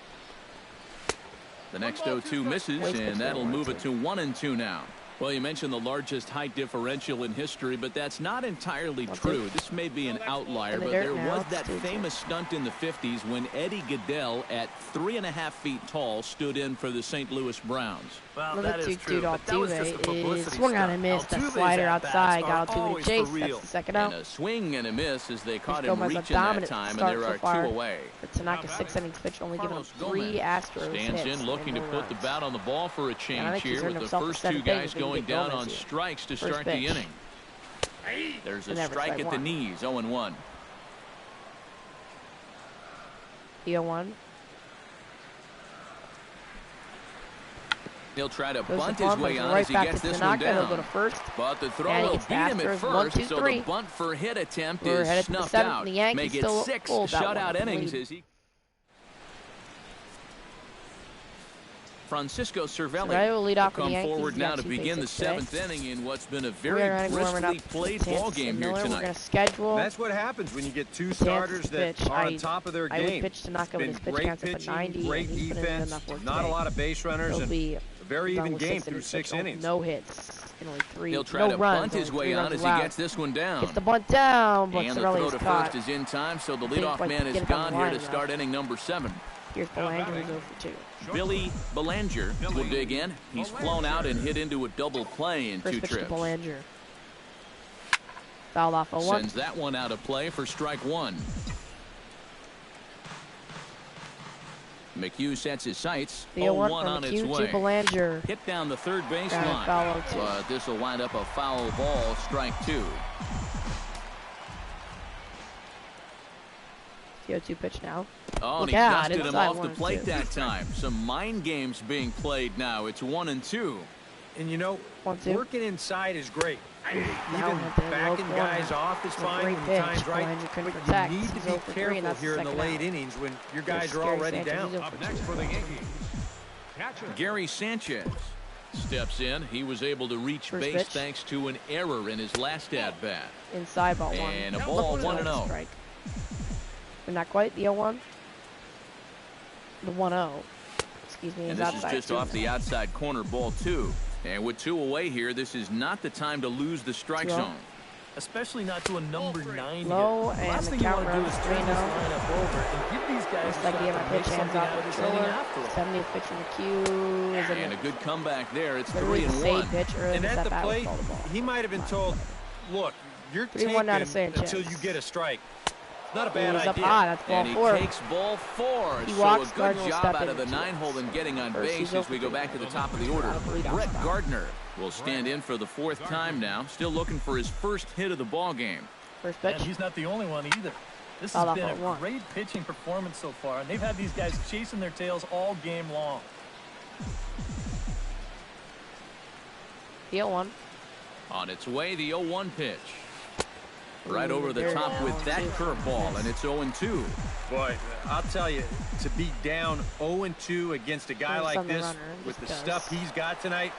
The next 0-2 misses, and that'll move it to 1-2 now. Well, you mentioned the largest height differential in history, but that's not entirely true. This may be an outlier, but there was that famous stunt in the 50s when Eddie Goodell, at 3.5 feet tall, stood in for the St. Louis Browns. Well, that is true, but that was just a publicity swung on and missed. The slider outside, got Altuve to chase. That's the second out. And a swing and a miss as they caught him reaching that time, and there are 2 away. For Tanaka, 6 innings pitch, only giving up 3 Astros stands hits in, looking to put the bat on the ball for a change here, with the first 2 guys going down on strikes to start the inning. There's a strike at the knees, 0-1. The 0-1. He'll try to bunt his way on as he gets this one down. He'll go to first. But the throw will beat him at first, so the bunt for hit attempt is snuffed out. Make it 6 shutout innings as he... Francisco Cervelli will lead off come forward now to begin the 7th inning in what's been a very briskly played ball game here tonight. We're going to schedule. That's what happens when you get 2 starters that are on top of their game. I would pitch Tanaka with his pitch counts up at 90. Great defense, not a lot of base runners, and a very even game through 6 innings. No hits in only 3. He'll try to bunt his way on as he gets this one down. Gets the bunt down, but and the throw to first is in time, so the leadoff man is gone here to start inning number 7. Here's Belanger, who's 0 for 2. Billy Belanger will dig in. He's flown out and hit into a double play in 2 trips. To Belanger. Fouled off 0-1. Sends that one out of play for strike 1. McHugh sets his sights. 0-1 on its way. To Belanger. Hit down the third base line. But this will wind up a foul ball, strike 2. The 0-2 pitch now. Oh, and he dusted him off the plate that time. Some mind games being played now. It's 1-2. And you know, working inside is great. Even backing guys off is fine when the time's right. But you need to be careful here in the late innings when your guys are already down. Up next for the Yankees, catcher Gary Sanchez steps in. He was able to reach base thanks to an error in his last at-bat. Inside ball 1. And a ball 1-0. Not quite the 0-1. The 1-0. Excuse me. And this is just off the outside corner, ball 2. And with 2 away here, this is not the time to lose the strike zone. Especially not to a number 9 low, hitter. And last the thing you want to do is turn this 3-0. lineup over and give these guys looks like he had my pitch hands off the controller. 70th pitch from McHugh. And a good comeback there. It's 3-1. Pitch and at the plate, he might have been told, look, you're taking until you get a strike. Not a bad idea. That's ball 4. And he takes ball 4. He so walks, a good job out of the 9-hole and getting on base as we go back to the top of the order. Brett Gardner will stand in for the 4th time now, still looking for his first hit of the ball game. First pitch. And he's not the only one either. This has been a great pitching performance so far, and they've had these guys chasing their tails all game long. The 0-1. On its way, the 0-1 pitch. Right over the top with that curveball, and it's 0-2. Boy, I'll tell you, to be down 0-2 against a guy like this with the stuff he's got tonight,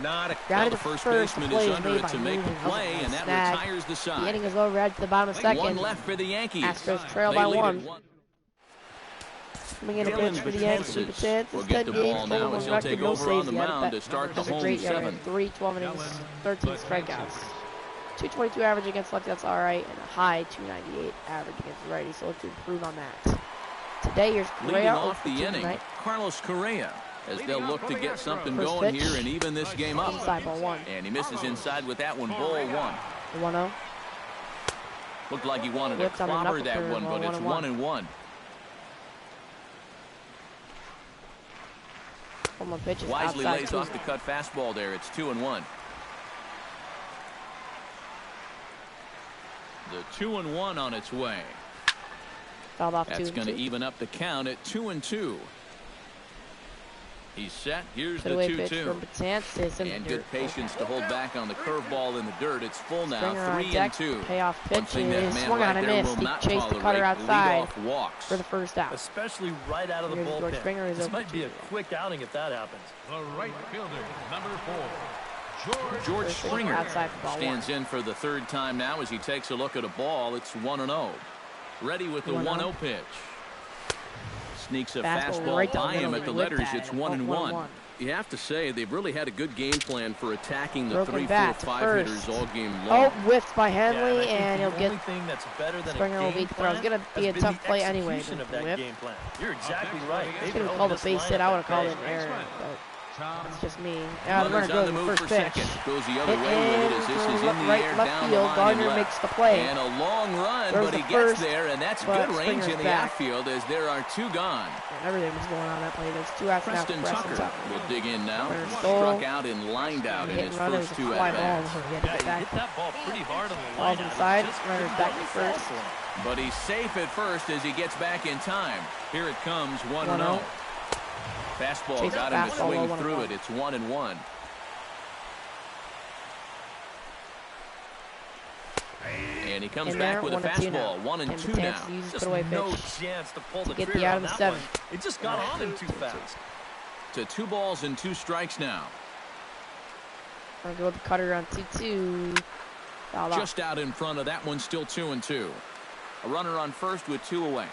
not a... Now the first baseman is under it to make the play, and that retires the side. The inning is over right to the bottom of the 2nd. 1 left for the Yankees. Astros trail by 1. Coming in a pitch for the Yankees, keep a chance. Will get the ball now as he'll take over on the mound to start the home 7th. 3-12 innings, 13 strikeouts. 222 average against lefty, that's all right, and a high 298 average against righty, so look to improve on that. Today, here's Correa. Leading off the inning, Carlos Correa, as they'll look to get something going here and even this game up. Inside ball 1. And he misses inside with that one, ball 1. The 1-0. Looked like he wanted to clobber that one, but it's 1-1. 1-1 pitch is Wisely lays outside off the cut fastball there. It's 2-1. The 2-1 on its way. Fouled off. That's going to even up the count at 2-2. He's set. Here's the 2-2. And good patience to hold back on the curveball in the dirt. It's full now. 3-2. Payoff pitch is swung on and missed. He chased the cutter outside for the first out. Especially right out of the bullpen. This might be a quick outing if that happens. The right fielder, number 4. George Springer stands in for the 3rd time now as he takes a look at a ball. It's 1-0. Ready with the 1-0 pitch. Sneaks a fastball by him at the letters. It's 1-1. you have to say they've really had a good game plan for attacking the Broken 3, 4, bat 5 hitters all game long. Oh, whiffed by Henley, and he'll get. Thing that's better than Springer will beat the throw. It's gonna be a tough play anyway. You're exactly right. He's gonna call the base hit. I would have called it an error, but it's just me. Yeah, the runner goes in the first pitch. Goes the other way with it as this is in the air left down field. the line Gardner makes the play. And a long run, Throws but he the gets first, there, and that's good range in the back. outfield as there are 2 gone. And everything was going on that play. There's 2 outs now for Preston Tucker. Will dig in now. Struck out and lined out in his run. first 2 at-bats. He had to get back. Hit that ball pretty hard on the Ball's inside. Runner's back to first. But he's safe at first as he gets back in time. Here it comes, 1-0. Fastball got him to swing through it. It's 1-1. And he comes back with a fastball. 1-2 now. Just no chance to pull the trigger the out of the 7. It just got on him too fast. To 2 balls and 2 strikes now. Gonna go with the cutter on 2-2. Just out in front of that one, still 2-2. A runner on first with 2 away.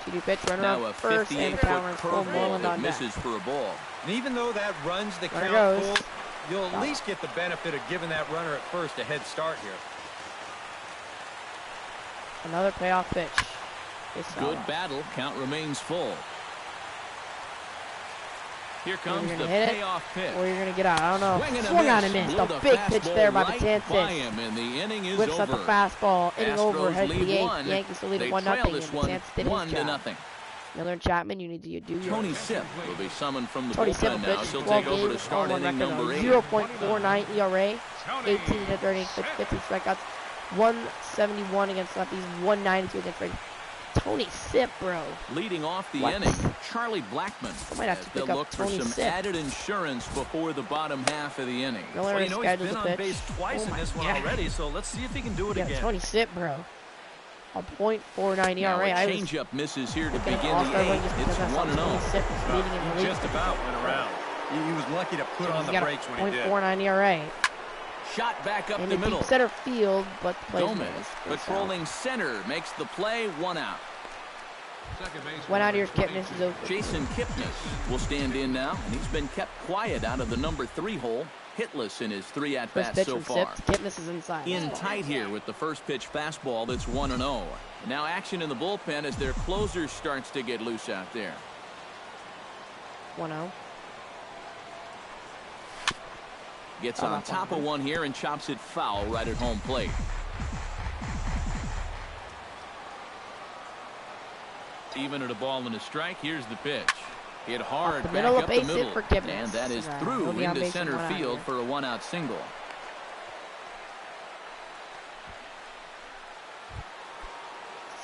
2-2 pitch, runner on first, and the power runs full. Moreland on misses for a ball. And even though that runs the count full, you'll at least get the benefit of giving that runner at first a head start here. Another payoff pitch. Good battle. Count remains full. Here comes the payoff pitch. Or you're going to get out. I don't know. Swung on and missed. A big pitch there by Betances. And the inning is whips over. up the fastball. Inning over. Heads to the 8th. The Yankees will lead it 1-0. And Betances did his job. Miller and Chapman, you need to do your Tony Sipp will be summoned from the Tony bullpen now. He'll take over to start inning number 8. 0.49 ERA. 18 to 30, 50 strikeouts. 171 against lefties. 192 against righties. Tony Sipp, bro. Leading off the inning, Charlie Blackmon. Might have to pick up look Tony for some Sipp. Added insurance before the bottom half of the inning. Miller he's been on pitch. base twice in this one already, so let's see if he can do it again. Tony Sipp, bro. A .49 ERA. Now a changeup misses here to begin the 8th. It's 1-0. Just about went around. He was lucky to put on the brakes when he did. .49 ERA. Shot back up in the middle. Center field, but Gomez patrolling center makes the play. 1 out. 1 out. Here's Kipnis is over. Jason Kipnis will stand in now, and he's been kept quiet out of the number 3 hole. Hitless in his 3 at-bats so far. Kipnis is inside. In tight here with the first pitch fastball. That's 1-0. Now action in the bullpen as their closer starts to get loose out there. 1-0. Gets on top of one here and chops it foul right at home plate. Even at a ball and a strike, here's the pitch. Hit hard back up the middle, and that is through into center field for a 1-out single.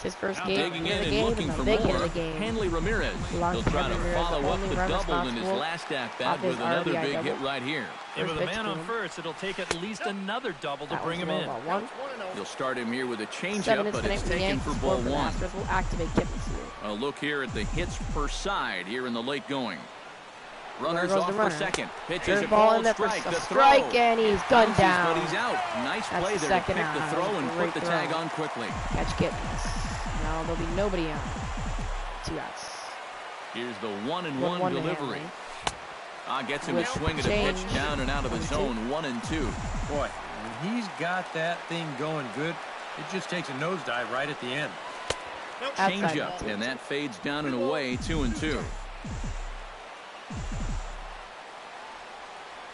His first game digging in and looking for more. Hanley Ramirez. He'll try to follow up the double in his last at-bat with another big hit right here. And with a man on first, it'll take at least another double to bring him in. He'll start him here with a changeup, but it's taken for ball 1. Will activate Kipnis here. A look here at the hits per side here in the late going. Runners off for second. Pitches a ball in strike. The strike, and he's gunned down. But he's out. Nice play there to pick the throw and put the tag on quickly. Catch Kipnis. Now there'll be nobody out. 2 outs. Here's the 1-1 delivery. Gets him to swing at a pitch down and out of the zone. 1-2. Boy, when he's got that thing going good, it just takes a nosedive right at the end. Changeup, and that fades down and away. 2-2.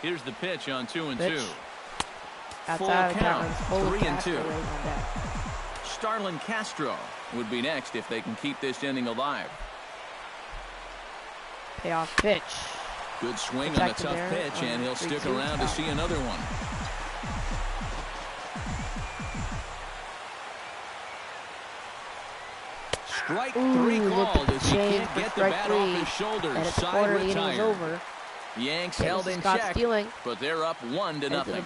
Here's the pitch on 2-2. Full count. 3-2. Starlin Castro would be next if they can keep this inning alive. Payoff pitch. Good swing on a tough pitch, and he'll stick around to see another one. Strike 3 called as he can't get the bat off his shoulders. Side retired. Yanks held in check, but they're up 1-0.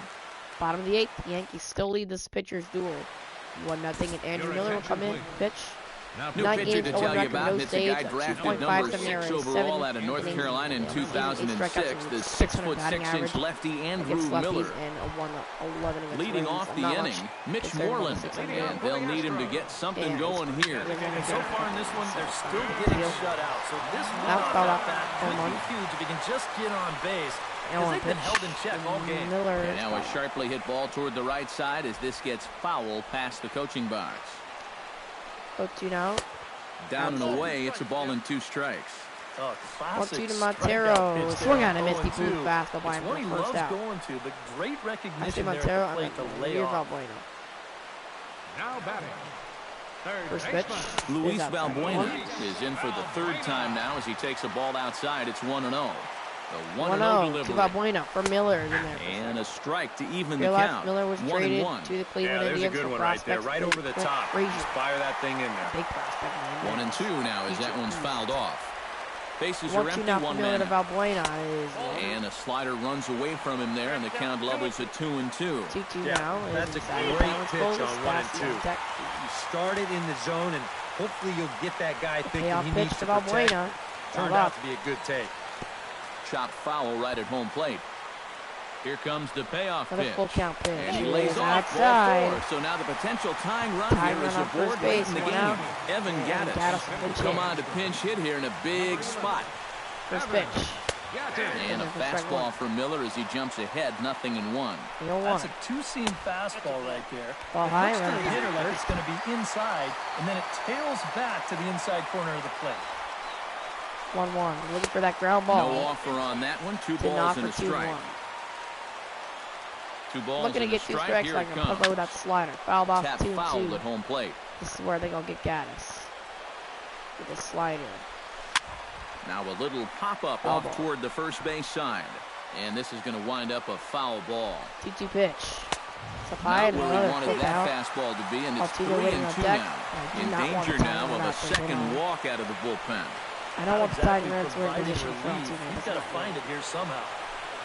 Bottom of the 8th, the Yankees still lead this pitcher's duel. 1-0, and Andrew Miller will come in, pitch. New pitcher to tell you about. It's a guy drafted number 6 overall out of North Carolina in 2006. The 6'6" lefty Andrew Miller. Leading off the inning, Mitch Moreland. And they'll need him to get something going here. And so far in this one, they're still getting shut out. So this one off that bat could be huge if he can just get on base. Because they've been held in check all game. And now a sharply hit ball toward the right side as this gets foul past the coaching box. 0-2 now. Down and away, it's a ball and 2 strikes. Oh, classic 1-2 to Montero. Swung on a misty blue fastball by him for the first first out. Going to, but great I recognition see there Montero. at the plate to lay off. Now batting. First pitch. Luis Valbuena is in for the 3rd time now as he takes a ball outside. It's 1-0. The 1-0 delivery. To Valbuena for Miller in there. And a strike to even the count. Miller was traded to the Cleveland Indians. There's a good one right there, right over the top. Just fire that thing in there. Big prospect. 1-2 now as that one's fouled off. Bases are empty, 1 man. And a slider runs away from him there, and the count levels at 2-2. 2-2 now. That's a great pitch on 1-2. You started in the zone, and hopefully you'll get that guy thinking he needs to protect. Turned out to be a good take. Chopped foul right at home plate. Here comes the payoff pitch. Full count pitch. And he lays off ball 4. So now the potential tying run here is aboard late in the game. Evan Gaddis come on to pinch hit here in a big spot. First pitch. And a fastball from Miller as he jumps ahead, 0-1. That's a 2-seam fastball right there. Ball it high looks to the hitter like it's going to be inside, and then it tails back to the inside corner of the plate. 1-1. Looking for that ground ball. No offer on that one. 2 balls and a strike. 2 balls looking to get 2 strikes so I can put over that slider. Fouled off 2-2. Fouled at home plate. This is where they're going to get Gaddis. With a slider. Now a little pop-up off toward the first base side. And this is going to wind up a foul ball. 2-2 pitch. It's up high and another wanted that fastball to be, and it's 3-2 now. In danger now of a second walk out of the bullpen. I don't want the tying run to position. He's got to find it here somehow.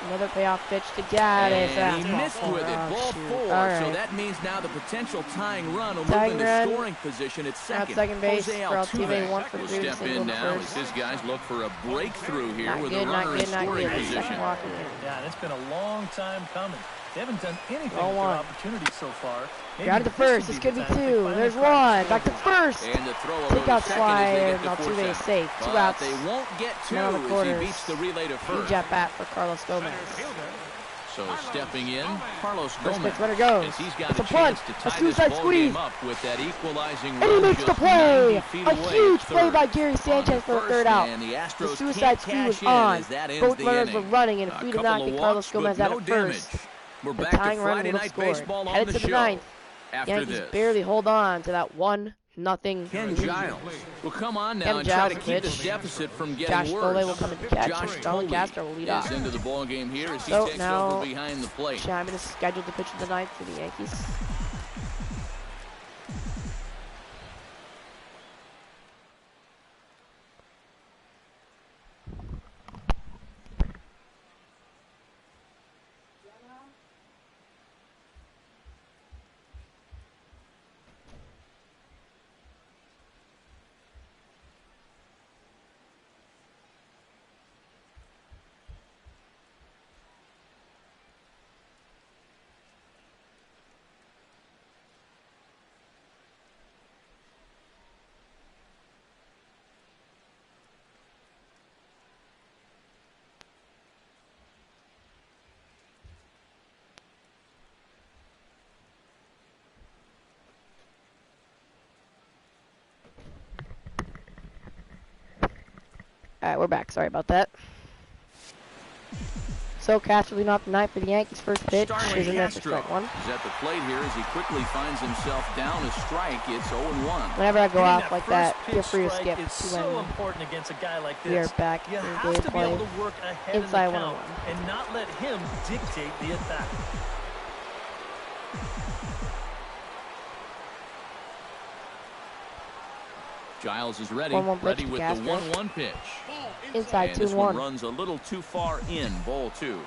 Another payoff pitch to Gaddis. And he missed with it. Ball 4. Right. So that means now the potential tying run will move into scoring position at second. At second base for Altuve. 1 for 3. Step in now as his guys look for a breakthrough here with a runner in scoring position. Yeah, and it's been a long time coming. They haven't done anything with their opportunities so far. Got to first. This could be 2. There's 1. Back to first. And the throw Take out slide. Altuve is safe. 2 outs. They won't get 2 as he beats the relay to first. Huge at bat for Carlos Gomez. So stepping in, Carlos Gomez. First pitch, runner goes. As he's got it's a chance to tie this ball game up with that equalizing and he makes the play. A huge third. play by Gary Sanchez for the 3rd out. And the Astros the suicide squeeze was on. Both runners were running, and if we did not get Carlos Gomez out at first, we're the back to tying run Friday would night have scored. baseball on Headed the to the show. 9th. After Yankees this, barely hold on to that 1-0. Ken Giles will come on now Ken and try to Giles keep pitch. this deficit from getting Josh worse. Foley will come in to catch. Josh Donald Castro will lead off. is into the ball game here as he So takes now over behind the plate. Chapman is scheduled to pitch in the 9th for the Yankees. Alright, we're back. Sorry about that. So Castro leading off the 9th for the Yankees. First pitch is in there for strike 1. He's at the plate here as he quickly finds himself down a strike. It's 0-1. Whenever I go off like that, feel free to skip. It's so important against a guy like this. We are back you in have to be play. able to work ahead Inside of the count 1-1. and not let him dictate the attack. Giles is ready. 1-1 Ready pitch with to the 1-1 pitch. Inside and this one 2-1. runs a little too far in. Ball 2.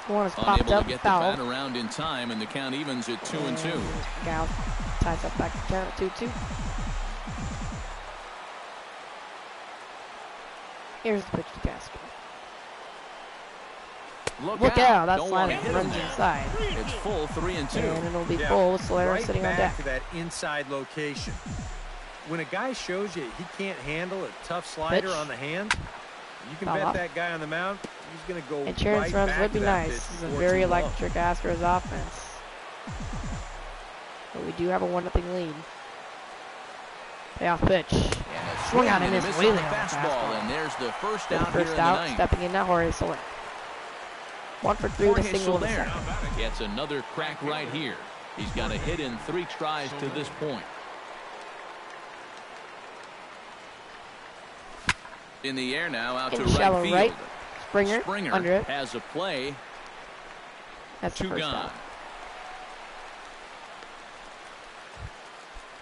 One is popped Unable up, to get foul. the bat around in time, and the count evens at 2-2. Gal ties up back to count at 2-2. Here's the pitch to Castro. Look out! That slider runs inside. It's full 3-2. And it'll be full with Solera right sitting on back deck. to that inside location. When a guy shows you he can't handle a tough slider Pitch. on the hand, you can Foul bet off. that guy on the mound, he's going to go Insurance right runs back would be to that nice. pitch This is a before very too long. electric Astros offense. But we do have a 1-0 lead. Payoff pitch. Swung out and missed way on the fastball. And there's the first With out the here first in the out, ninth. stepping in now, Jorge Soler. 1 for 3 with a Jorge single in the Soler second. gets another crack right here. He's got a hit in 3 tries to this point. In the air now, out to Shallow right field. right. Springer under it. Has a play. That's the 2 first gone. out.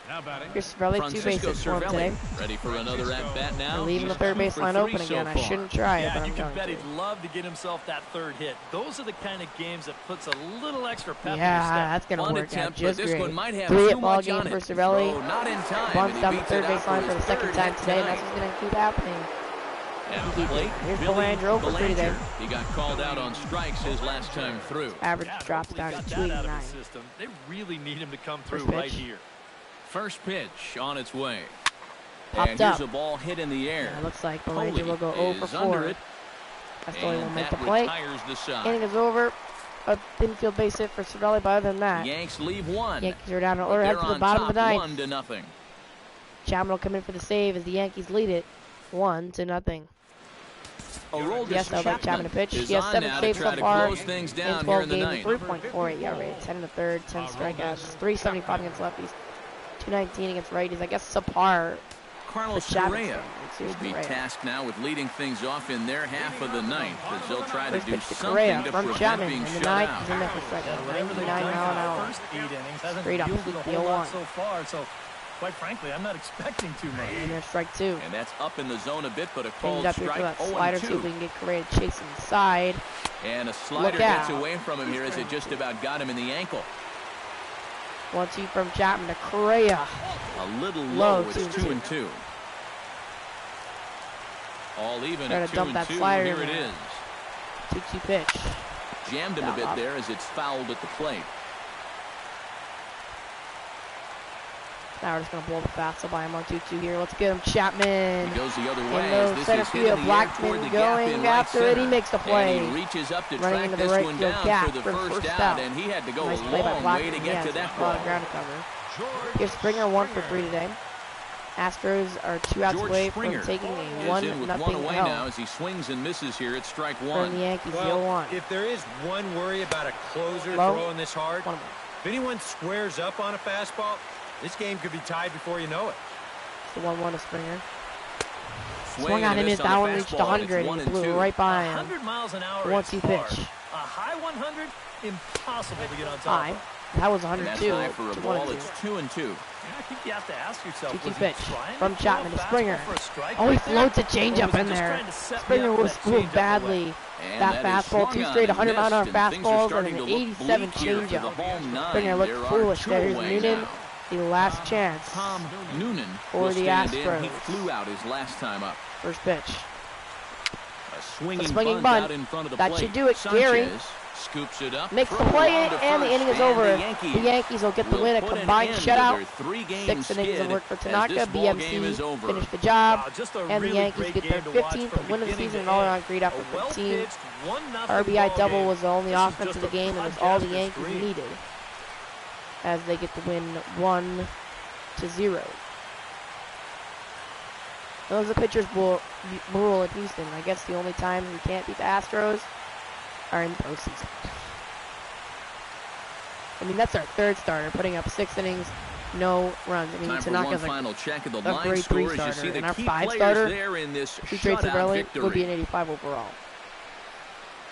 Now batting. Here's Cervelli, 2 Francisco bases for him Cervelli today. ready for another at bat now. We're leaving the He's third 2 base for line 3 open so again. I far. shouldn't try it, but Yeah, I'm you can going bet to. he'd love to get himself that 3rd hit. Those are the kind of games that puts a little extra pep in your Yeah, step. that's going to Fun work out attempt, but just this great. one might have 3 too hit ball much game on for it. Cervelli. Throw not in time, Bunts and he down the beats third it out base line for the his second 3rd time hit today, and tonight. that's what's going to keep happening. At He the plate, Here's Billy Belanger over 3 today. Belanger. He got called out on strikes his last time through. Average Yeah, drops hopefully down he to got that out of 289. his system. They really need him to come through First right pitch. here. First pitch on its way. Popped and here's up. a ball hit in the air. Yeah, it looks like Belanger will go Coley 0 for is under 4. it, That's the only one and make the that play. retires the side. Inning is over. A infield base hit for Cervelli, but other than that, Yanks leave 1. Yankees are down in But order. Head they're to the on bottom of the top, ninth. 1-0. Chapman will come in for the save as the Yankees lead it 1-0. Aroldis Yes, I'd like Chapman to pitch. is He has on 7 now to saves try so to far close things in down 12 here in the games. ninth. 3.48 ERA, 10 in the third, 10 strikeouts, 375 against lefties, 219 against righties. I guess subpar. Carlos for Chapman. Correa Here's will be Correa. tasked now with leading things off in their half of the ninth, as they'll try to First do pitch to something Correa to from prevent Chapman being in the shut ninth. out. He's in there for second. Whatever they've 99 done mile an in the hour. first 8 innings hasn't Straight up yielded a the whole 0-1. lot so far. So, quite frankly, I'm not expecting too much. And there's strike 2. And that's up in the zone a bit, but a Change called it up here strike. to that slider, see if we 0-2. can get Correa chasing inside. And a slider Look out. gets away from him here as it just about got him in the ankle. 1-2 from Chapman to Correa. A little Low, low. It's 2-2. All even Try at to dump that 2-2. slider Here in it there. is. 2-2 pitch. Jammed him a bit there as it's fouled at the plate. Now we're just going to blow the fastball by him on 2-2 here. Let's get him Chapman. He goes the other In way the as this center is hit field, in the air toward Blackman the gap in going right after it. center. He makes the play. And he reaches up to Running track into the this right one field down gap for the for first first out, out. and he had to go Nice a play by long Blackman. way to get to that A lot ball. of ground to cover. Here's Springer 1 for 3 today. Astros are 2 outs George away Springer from taking a is 1-0 in with 1 away now L as he swings and misses here at strike from 1. the Yankees. Well, 0-1. if there is one worry about a closer Low. throwing this hard, One if anyone squares up on a fastball, this game could be tied before you know it. the 1-1 to Springer. Swing Swung on and a him. miss That on one the reached fastball, and it's 100. 1 He and blew 2. right by him. 100 miles an hour 1-2 is far. pitch. A high 100, impossible to get on top High. of. That was And that's 102. high for a to ball. 1-2. It's 2-2. Yeah, I think you have to ask yourself, 2-2 was he pitch trying from to throw a Chapman to fastball Springer. for a strike Oh, he right there? floats a Or was changeup he in just there. trying to set me Springer up was for that fooled changeup badly. away? And That that is fastball, swung 2 on straight and 100 mile an hour missed, and things are fastballs, starting and an to look 87 bleak here for the changeup. home nine. Springer looked There are foolish 2 there. Here's away Noonan, now. the last chance. Tom Noonan For will the stand in. He Astros. flew out his last time up. First pitch. A swinging, swinging bunt bunt. out in front of the That plate. should do it. Sanchez Gary scoops it up. makes the throws play, around to and the first, inning is and over. The Yankees will get the will win. A put an combined end to shutout. their 3-game 6 innings of skid work for as Tanaka. this ball game is BMC over. finished the job. Just a And the really Yankees great get their game to watch 15th from win of the beginning season, to all end. around great effort A for the well team. pitched, 1-0 RBI ball double game. was the only This is offense just of the a game, and it was podcast all the of Yankees dreams. needed as they get the win 1-0. That was the pitcher's rule in Houston. I guess the only time we can't beat the Astros are in the postseason. I mean, that's our 3rd starter, putting up 6 innings, no runs. I mean, Time for one Tanaka's final check of the a line great score 3 as you starter, see and the our key 5 players starter, there in this if we trade shutout Cervelli, victory. would be an 85 overall.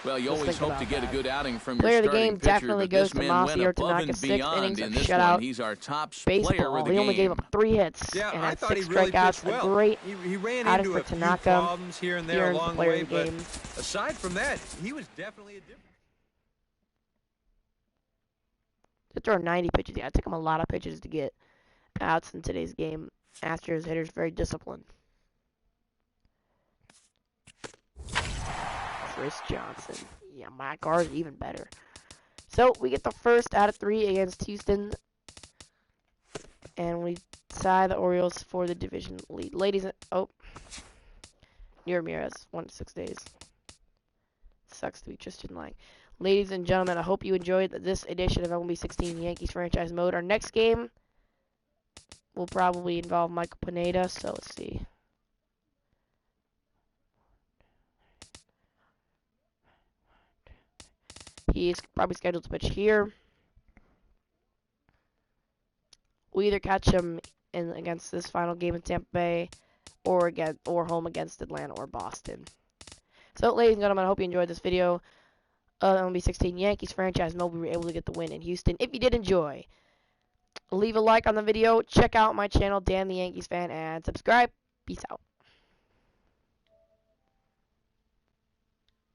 Well, you Just always think hope to about get that. a good outing from Player your of the starting game pitcher, definitely but this goes to man Mossy went or above Tanaka. and 6 beyond innings in of this shutout one. He's our top player baseball. of the He only game. gave up 3 hits Yeah, and I had thought 6 he really strikeouts. pitched well. A great He ran outing into for a few Tanaka. problems here and He there earns the along the player way, of the but game. aside from that, he was definitely a difference. They're throwing 90 pitches. Yeah, it took them a lot of pitches to get outs in today's game. Astros hitters very disciplined. Chris Johnson. Yeah, my guard's even better. So we get the first out of 3 against Houston. And we tie the Orioles for the division lead. Ladies and... Oh. Ramirez, 1 to 6 days. Sucks to be Tristan Lang. Ladies and gentlemen, I hope you enjoyed this edition of MLB 16 Yankees Franchise Mode. Our next game will probably involve Michael Pineda, so let's see. He is probably scheduled to pitch here. We either catch him against this final game in Tampa Bay, or home against Atlanta or Boston. So, ladies and gentlemen, I hope you enjoyed this video of MLB 16 Yankees Franchise Mode. We were able to get the win in Houston. If you did enjoy, leave a like on the video. Check out my channel, Dan the Yankees Fan, and subscribe. Peace out.